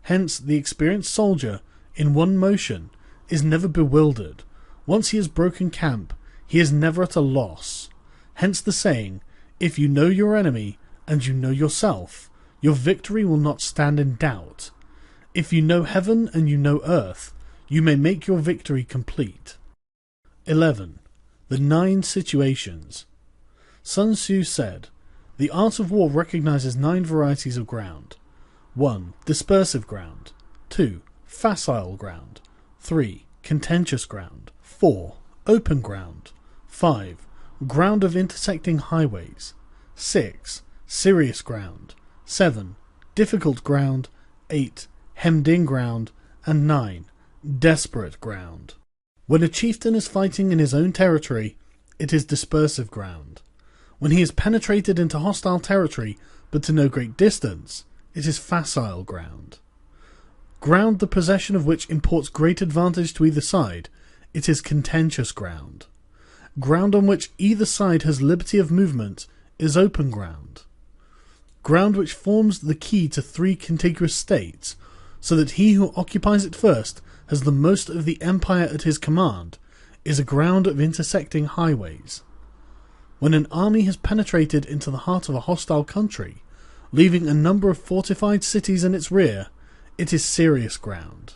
Hence, the experienced soldier, in one motion, is never bewildered. Once he has broken camp, he is never at a loss. Hence the saying, if you know your enemy, and you know yourself, your victory will not stand in doubt. If you know heaven and you know earth, you may make your victory complete. 11. The 9 situations. Sun Tzu said, the art of war recognizes 9 varieties of ground. 1. Dispersive ground. 2. Facile ground. 3. Contentious ground. 4. Open ground. 5. Ground of intersecting highways. 6. Serious ground. 7. Difficult ground. 8. Hemmed-in ground. And 9. Desperate ground. When a chieftain is fighting in his own territory, it is dispersive ground. When he has penetrated into hostile territory, but to no great distance, it is facile ground. Ground the possession of which imports great advantage to either side, it is contentious ground. Ground on which either side has liberty of movement is open ground. Ground which forms the key to 3 contiguous states, so that he who occupies it first has the most of the empire at his command, is a ground of intersecting highways. When an army has penetrated into the heart of a hostile country, leaving a number of fortified cities in its rear, it is serious ground.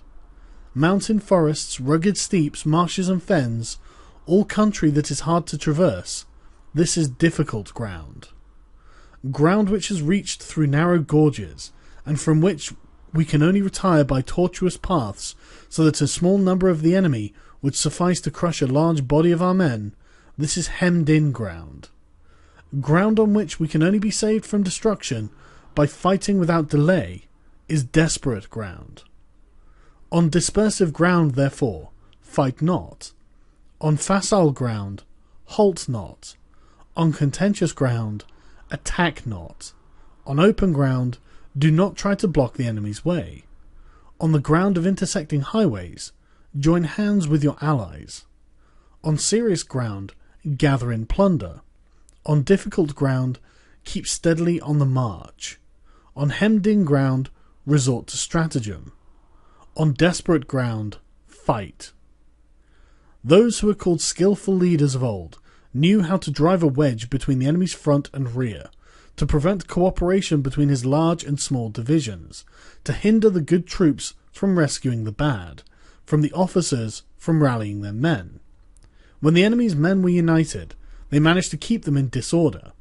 Mountain forests, rugged steeps, marshes and fens, all country that is hard to traverse, this is difficult ground. Ground which is reached through narrow gorges, and from which we can only retire by tortuous paths, so that a small number of the enemy would suffice to crush a large body of our men, This is hemmed-in ground. Ground on which we can only be saved from destruction by fighting without delay is desperate ground. On dispersive ground, therefore, fight not. On facile ground, halt not. On contentious ground, attack not. On open ground, do not try to block the enemy's way. On the ground of intersecting highways, join hands with your allies. On serious ground, gather in plunder. On difficult ground, keep steadily on the march. On hemmed-in ground, resort to stratagem. On desperate ground, fight. Those who were called skillful leaders of old knew how to drive a wedge between the enemy's front and rear, to prevent cooperation between his large and small divisions, to hinder the good troops from rescuing the bad, from the officers from rallying their men. When the enemy's men were united, they managed to keep them in disorder.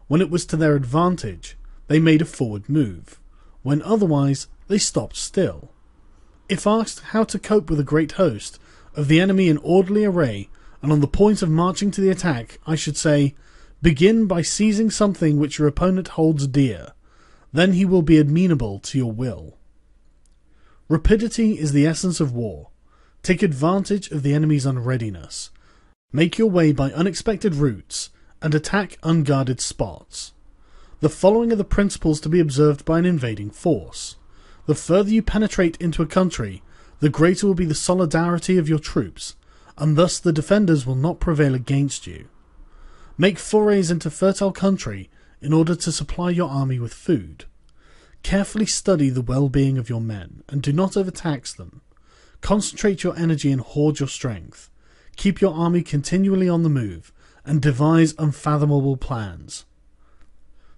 When it was to their advantage, they made a forward move. When otherwise, they stopped still. If asked how to cope with a great host of the enemy in orderly array and on the point of marching to the attack, I should say, begin by seizing something which your opponent holds dear. Then he will be amenable to your will. Rapidity is the essence of war. Take advantage of the enemy's unreadiness. Make your way by unexpected routes, and attack unguarded spots. The following are the principles to be observed by an invading force. The further you penetrate into a country, the greater will be the solidarity of your troops, and thus the defenders will not prevail against you. Make forays into fertile country in order to supply your army with food. Carefully study the well-being of your men, and do not overtax them. Concentrate your energy and hoard your strength. Keep your army continually on the move, and devise unfathomable plans.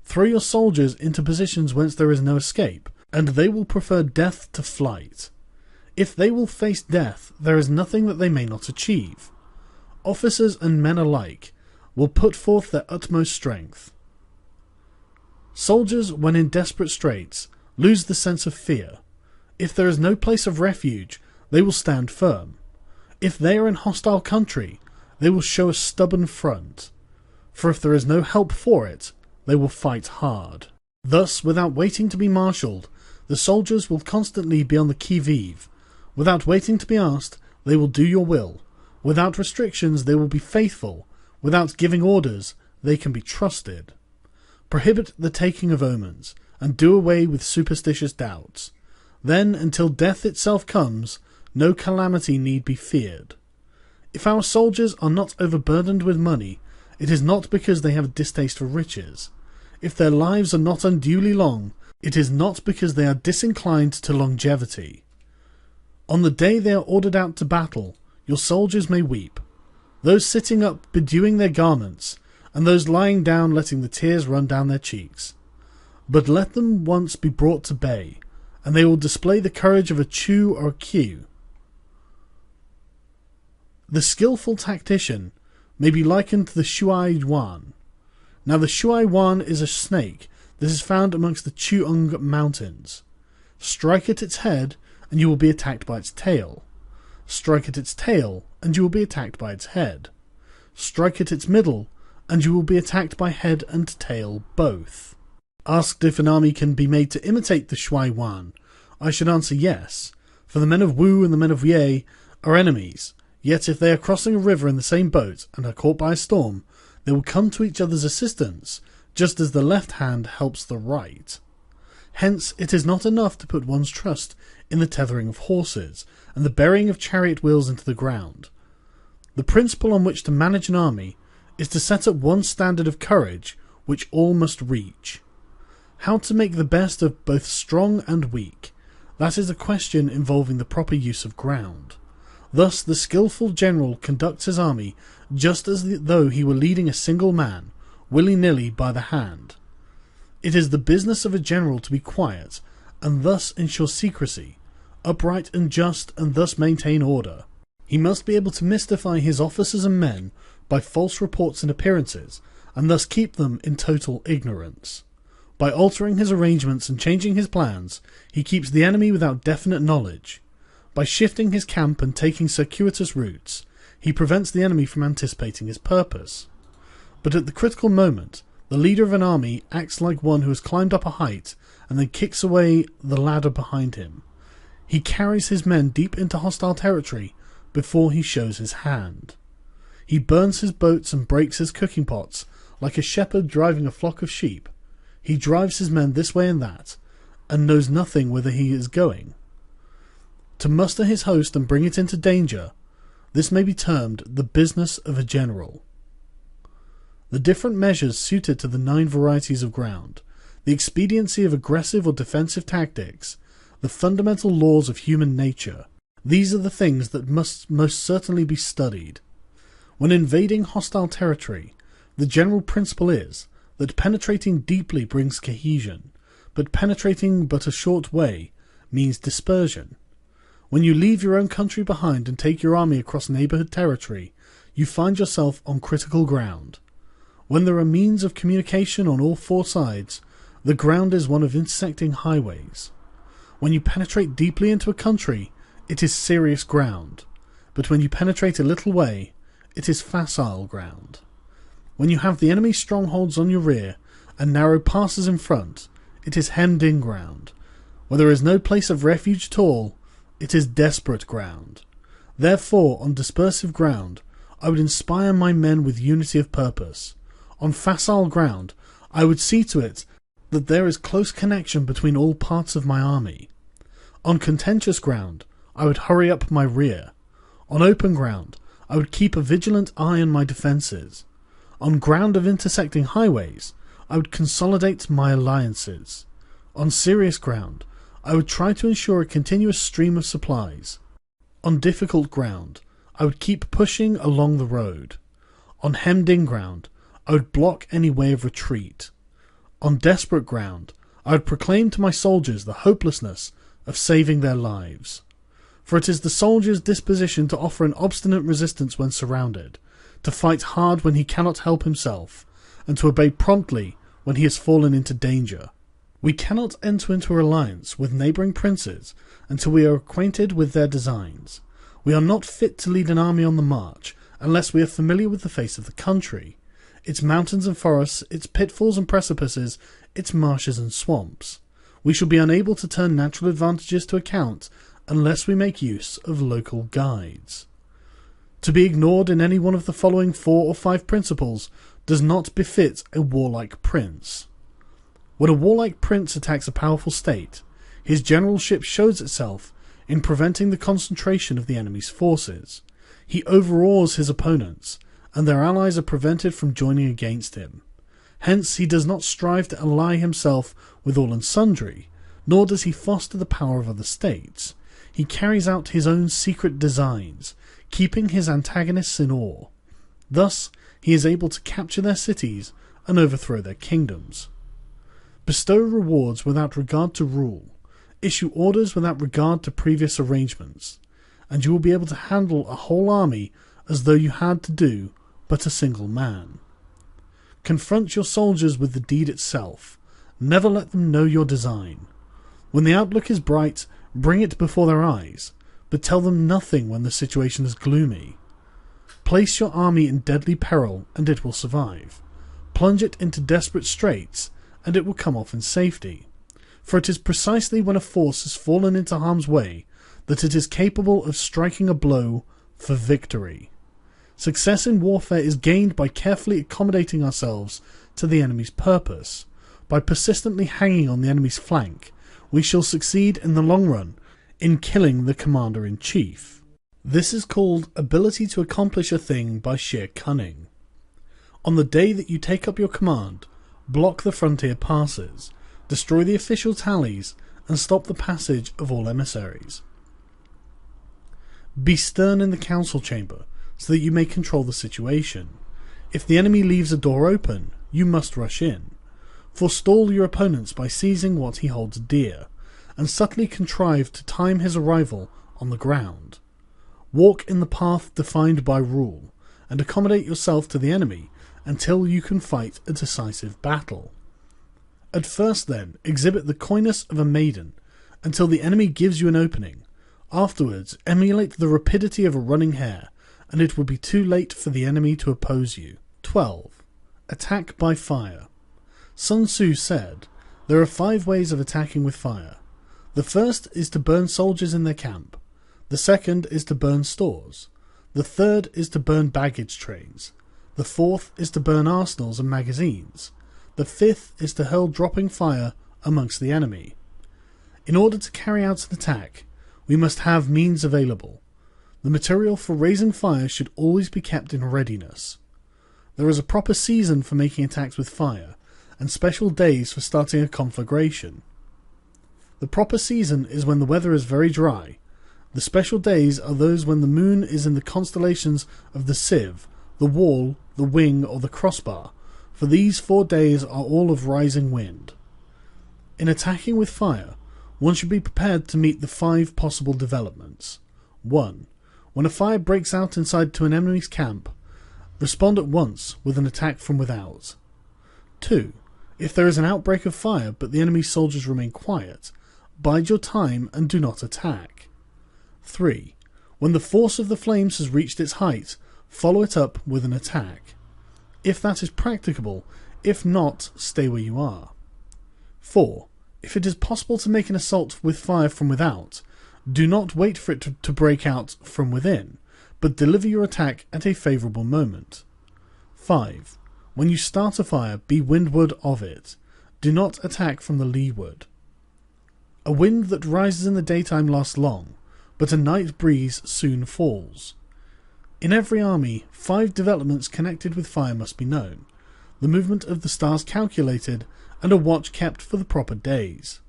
Throw your soldiers into positions whence there is no escape, and they will prefer death to flight. If they will face death, there is nothing that they may not achieve. Officers and men alike will put forth their utmost strength. Soldiers, when in desperate straits, lose the sense of fear. If there is no place of refuge, they will stand firm. If they are in hostile country, they will show a stubborn front. For if there is no help for it, they will fight hard. Thus, without waiting to be marshalled, the soldiers will constantly be on the qui-vive. Without waiting to be asked, they will do your will. Without restrictions, they will be faithful. Without giving orders, they can be trusted. Prohibit the taking of omens, and do away with superstitious doubts. Then, until death itself comes, no calamity need be feared. If our soldiers are not overburdened with money, it is not because they have a distaste for riches. If their lives are not unduly long, it is not because they are disinclined to longevity. On the day they are ordered out to battle, your soldiers may weep, those sitting up bedewing their garments, and those lying down letting the tears run down their cheeks. But let them once be brought to bay, and they will display the courage of a Chu or a Q. The skillful tactician may be likened to the Shuai Yuan. Now the Shuai Yuan is a snake that is found amongst the Chuung mountains. Strike at its head, and you will be attacked by its tail. Strike at its tail, and you will be attacked by its head. Strike at its middle, and you will be attacked by head and tail both. Asked if an army can be made to imitate the Shuai Yuan, I should answer yes, for the men of Wu and the men of Ye are enemies, yet if they are crossing a river in the same boat and are caught by a storm, they will come to each other's assistance, just as the left hand helps the right. Hence it is not enough to put one's trust in the tethering of horses, and the burying of chariot wheels into the ground. The principle on which to manage an army is to set up one standard of courage which all must reach. How to make the best of both strong and weak, that is a question involving the proper use of ground. Thus the skillful general conducts his army just as though he were leading a single man, willy-nilly by the hand. It is the business of a general to be quiet, and thus ensure secrecy, upright and just, and thus maintain order. He must be able to mystify his officers and men by false reports and appearances, and thus keep them in total ignorance. By altering his arrangements and changing his plans, he keeps the enemy without definite knowledge. By shifting his camp and taking circuitous routes, He prevents the enemy from anticipating his purpose. But at the critical moment, the leader of an army acts like one who has climbed up a height and then kicks away the ladder behind him. He carries his men deep into hostile territory before he shows his hand. He burns his boats and breaks his cooking pots like a shepherd driving a flock of sheep. He drives his men this way and that, and knows nothing whither he is going. To muster his host and bring it into danger, this may be termed the business of a general. The different measures suited to the 9 varieties of ground, the expediency of aggressive or defensive tactics, the fundamental laws of human nature, these are the things that must most certainly be studied. When invading hostile territory, the general principle is that penetrating deeply brings cohesion, but penetrating but a short way means dispersion. When you leave your own country behind and take your army across neighbourhood territory, you find yourself on critical ground. When there are means of communication on all 4 sides, the ground is one of intersecting highways. When you penetrate deeply into a country, it is serious ground, but when you penetrate a little way, it is facile ground. When you have the enemy's strongholds on your rear and narrow passes in front, it is hemmed-in ground. Where there is no place of refuge at all, it is desperate ground. Therefore, on dispersive ground, I would inspire my men with unity of purpose. On facile ground, I would see to it that there is close connection between all parts of my army. On contentious ground, I would hurry up my rear. On open ground, I would keep a vigilant eye on my defences. On ground of intersecting highways, I would consolidate my alliances. On serious ground, I would try to ensure a continuous stream of supplies. On difficult ground, I would keep pushing along the road. On hemmed-in ground, I would block any way of retreat. On desperate ground, I would proclaim to my soldiers the hopelessness of saving their lives. For it is the soldier's disposition to offer an obstinate resistance when surrounded, to fight hard when he cannot help himself, and to obey promptly when he has fallen into danger. We cannot enter into an alliance with neighbouring princes until we are acquainted with their designs. We are not fit to lead an army on the march unless we are familiar with the face of the country, its mountains and forests, its pitfalls and precipices, its marshes and swamps. We shall be unable to turn natural advantages to account unless we make use of local guides. To be ignored in any one of the following 4 or 5 principles does not befit a warlike prince. When a warlike prince attacks a powerful state, his generalship shows itself in preventing the concentration of the enemy's forces. He overawes his opponents, and their allies are prevented from joining against him. Hence he does not strive to ally himself with all and sundry, nor does he foster the power of other states. He carries out his own secret designs, keeping his antagonists in awe. Thus he is able to capture their cities and overthrow their kingdoms. Bestow rewards without regard to rule, issue orders without regard to previous arrangements, and you will be able to handle a whole army as though you had to do but a single man. Confront your soldiers with the deed itself. Never let them know your design. When the outlook is bright, bring it before their eyes, but tell them nothing when the situation is gloomy. Place your army in deadly peril, and it will survive. Plunge it into desperate straits, and it will come off in safety. For it is precisely when a force has fallen into harm's way that it is capable of striking a blow for victory. Success in warfare is gained by carefully accommodating ourselves to the enemy's purpose. By persistently hanging on the enemy's flank, we shall succeed in the long run in killing the commander-in-chief. This is called ability to accomplish a thing by sheer cunning. On the day that you take up your command, block the frontier passes, destroy the official tallies, and stop the passage of all emissaries. Be stern in the council chamber, so that you may control the situation. If the enemy leaves a door open, you must rush in. Forestall your opponents by seizing what he holds dear, and subtly contrive to time his arrival on the ground. Walk in the path defined by rule, and accommodate yourself to the enemy until you can fight a decisive battle. At first, then, exhibit the coyness of a maiden, until the enemy gives you an opening. Afterwards, emulate the rapidity of a running hare, and it would be too late for the enemy to oppose you. 12. Attack by fire. Sun Tzu said, "There are 5 ways of attacking with fire. The first is to burn soldiers in their camp. The second is to burn stores. The third is to burn baggage trains. The fourth is to burn arsenals and magazines. The fifth is to hurl dropping fire amongst the enemy." In order to carry out an attack, we must have means available. The material for raising fire should always be kept in readiness. There is a proper season for making attacks with fire, and special days for starting a conflagration. The proper season is when the weather is very dry. The special days are those when the moon is in the constellations of the sieve, the wall, the wing, or the crossbar, for these 4 days are all of rising wind. In attacking with fire, one should be prepared to meet the 5 possible developments. 1. When a fire breaks out inside to an enemy's camp, respond at once with an attack from without. 2. If there is an outbreak of fire but the enemy's soldiers remain quiet, bide your time and do not attack. 3. When the force of the flames has reached its height, follow it up with an attack. If that is practicable, if not, stay where you are. 4. If it is possible to make an assault with fire from without, do not wait for it to break out from within, but deliver your attack at a favourable moment. 5. When you start a fire, be windward of it. Do not attack from the leeward. A wind that rises in the daytime lasts long, but a night breeze soon falls. In every army, 5 developments connected with fire must be known, the movement of the stars calculated, and a watch kept for the proper days.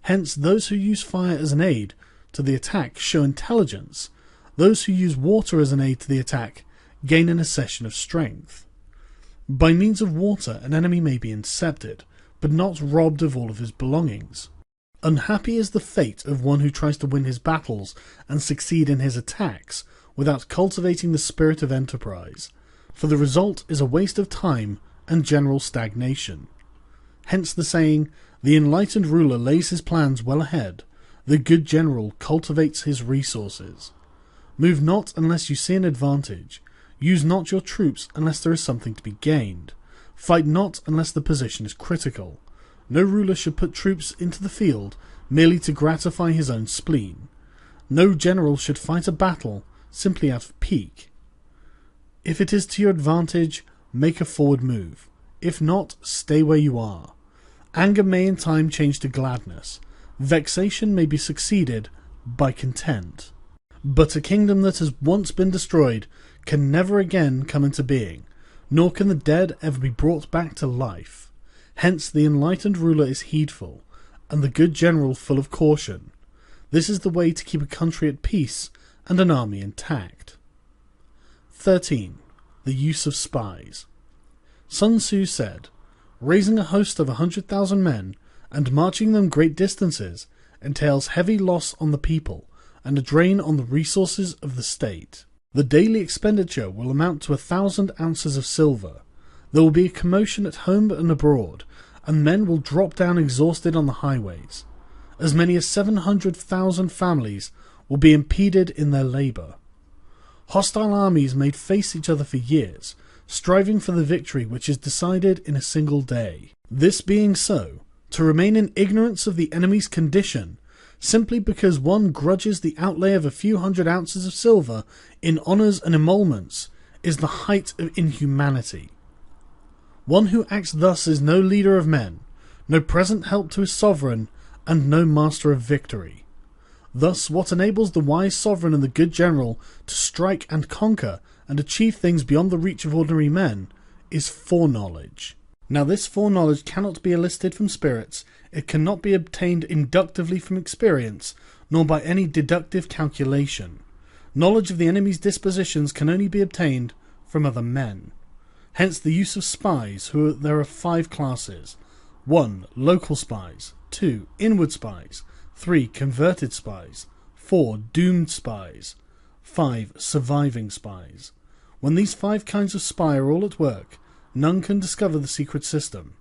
Hence, those who use fire as an aid to the attack show intelligence. Those who use water as an aid to the attack gain an accession of strength. By means of water, an enemy may be incepted, but not robbed of all of his belongings. Unhappy is the fate of one who tries to win his battles and succeed in his attacks without cultivating the spirit of enterprise, for the result is a waste of time and general stagnation. Hence the saying, "The enlightened ruler lays his plans well ahead, the good general cultivates his resources." Move not unless you see an advantage. Use not your troops unless there is something to be gained. Fight not unless the position is critical. No ruler should put troops into the field merely to gratify his own spleen. No general should fight a battle simply out of pique. If it is to your advantage, make a forward move. If not, stay where you are. Anger may in time change to gladness. Vexation may be succeeded by content. But a kingdom that has once been destroyed can never again come into being, nor can the dead ever be brought back to life. Hence the enlightened ruler is heedful, and the good general full of caution. This is the way to keep a country at peace and an army intact. 13. The use of spies. Sun Tzu said, "Raising a host of 100,000 men and marching them great distances entails heavy loss on the people and a drain on the resources of the state. The daily expenditure will amount to 1,000 ounces of silver. There will be a commotion at home and abroad, and men will drop down exhausted on the highways. As many as 700,000 families will be impeded in their labour. Hostile armies may face each other for years, striving for the victory which is decided in a single day. This being so, to remain in ignorance of the enemy's condition, simply because one grudges the outlay of a few hundred ounces of silver in honours and emoluments, is the height of inhumanity. One who acts thus is no leader of men, no present help to his sovereign, and no master of victory. Thus, what enables the wise sovereign and the good general to strike and conquer and achieve things beyond the reach of ordinary men is foreknowledge. Now this foreknowledge cannot be elicited from spirits, it cannot be obtained inductively from experience, nor by any deductive calculation. Knowledge of the enemy's dispositions can only be obtained from other men. Hence the use of spies, there are 5 classes. 1. Local spies. 2. Inward spies. 3. Converted spies. 4. Doomed spies. 5. Surviving spies. When these 5 kinds of spy are all at work, none can discover the secret system.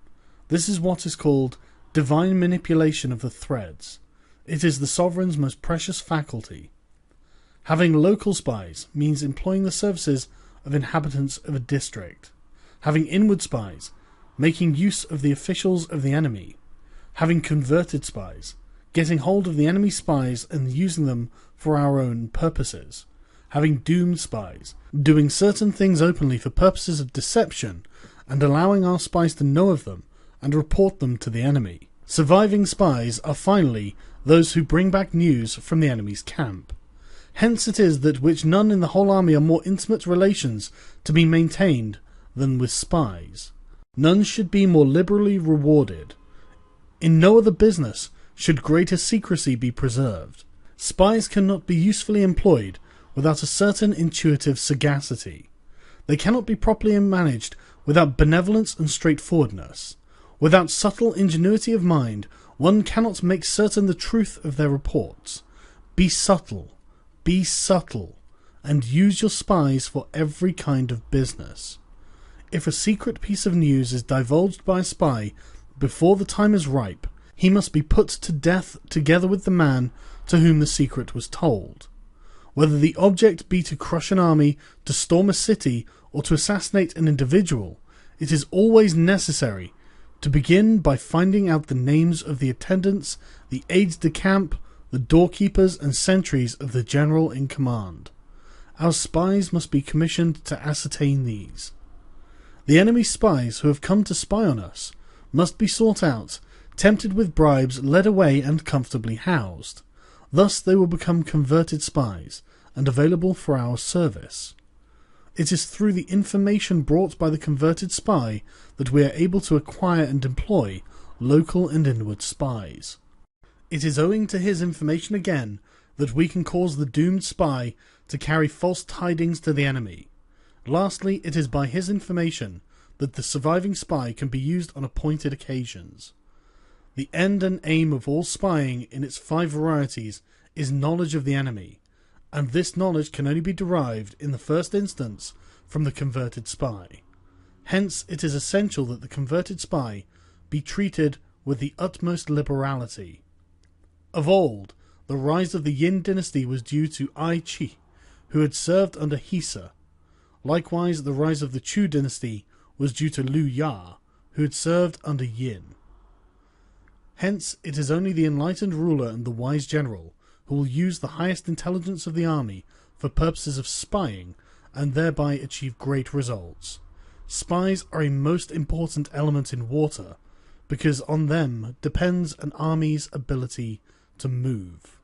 This is what is called divine manipulation of the threads. It is the sovereign's most precious faculty. Having local spies means employing the services of inhabitants of a district. Having inward spies, making use of the officials of the enemy. Having converted spies, getting hold of the enemy's spies and using them for our own purposes. Having doomed spies, doing certain things openly for purposes of deception and allowing our spies to know of them and report them to the enemy. Surviving spies are finally those who bring back news from the enemy's camp. Hence it is that which none in the whole army are more intimate relations to be maintained than with spies. None should be more liberally rewarded. In no other business should greater secrecy be preserved. Spies cannot be usefully employed without a certain intuitive sagacity. They cannot be properly managed without benevolence and straightforwardness. Without subtle ingenuity of mind, one cannot make certain the truth of their reports. Be subtle, and use your spies for every kind of business. If a secret piece of news is divulged by a spy before the time is ripe, he must be put to death together with the man to whom the secret was told. Whether the object be to crush an army, to storm a city, or to assassinate an individual, it is always necessary to begin by finding out the names of the attendants, the aides de camp, the doorkeepers and sentries of the general in command. Our spies must be commissioned to ascertain these. The enemy's spies who have come to spy on us must be sought out, tempted with bribes, led away and comfortably housed. Thus they will become converted spies and available for our service. It is through the information brought by the converted spy that we are able to acquire and employ local and inward spies. It is owing to his information again that we can cause the doomed spy to carry false tidings to the enemy. Lastly, it is by his information that the surviving spy can be used on appointed occasions. The end and aim of all spying in its 5 varieties is knowledge of the enemy, and this knowledge can only be derived in the first instance from the converted spy. Hence it is essential that the converted spy be treated with the utmost liberality. Of old, the rise of the Yin dynasty was due to Ai Chi, who had served under Hisa. Likewise, the rise of the Chu dynasty was due to Liu Ya, who had served under Yin. Hence, it is only the enlightened ruler and the wise general who will use the highest intelligence of the army for purposes of spying and thereby achieve great results. Spies are a most important element in water, because on them depends an army's ability to move.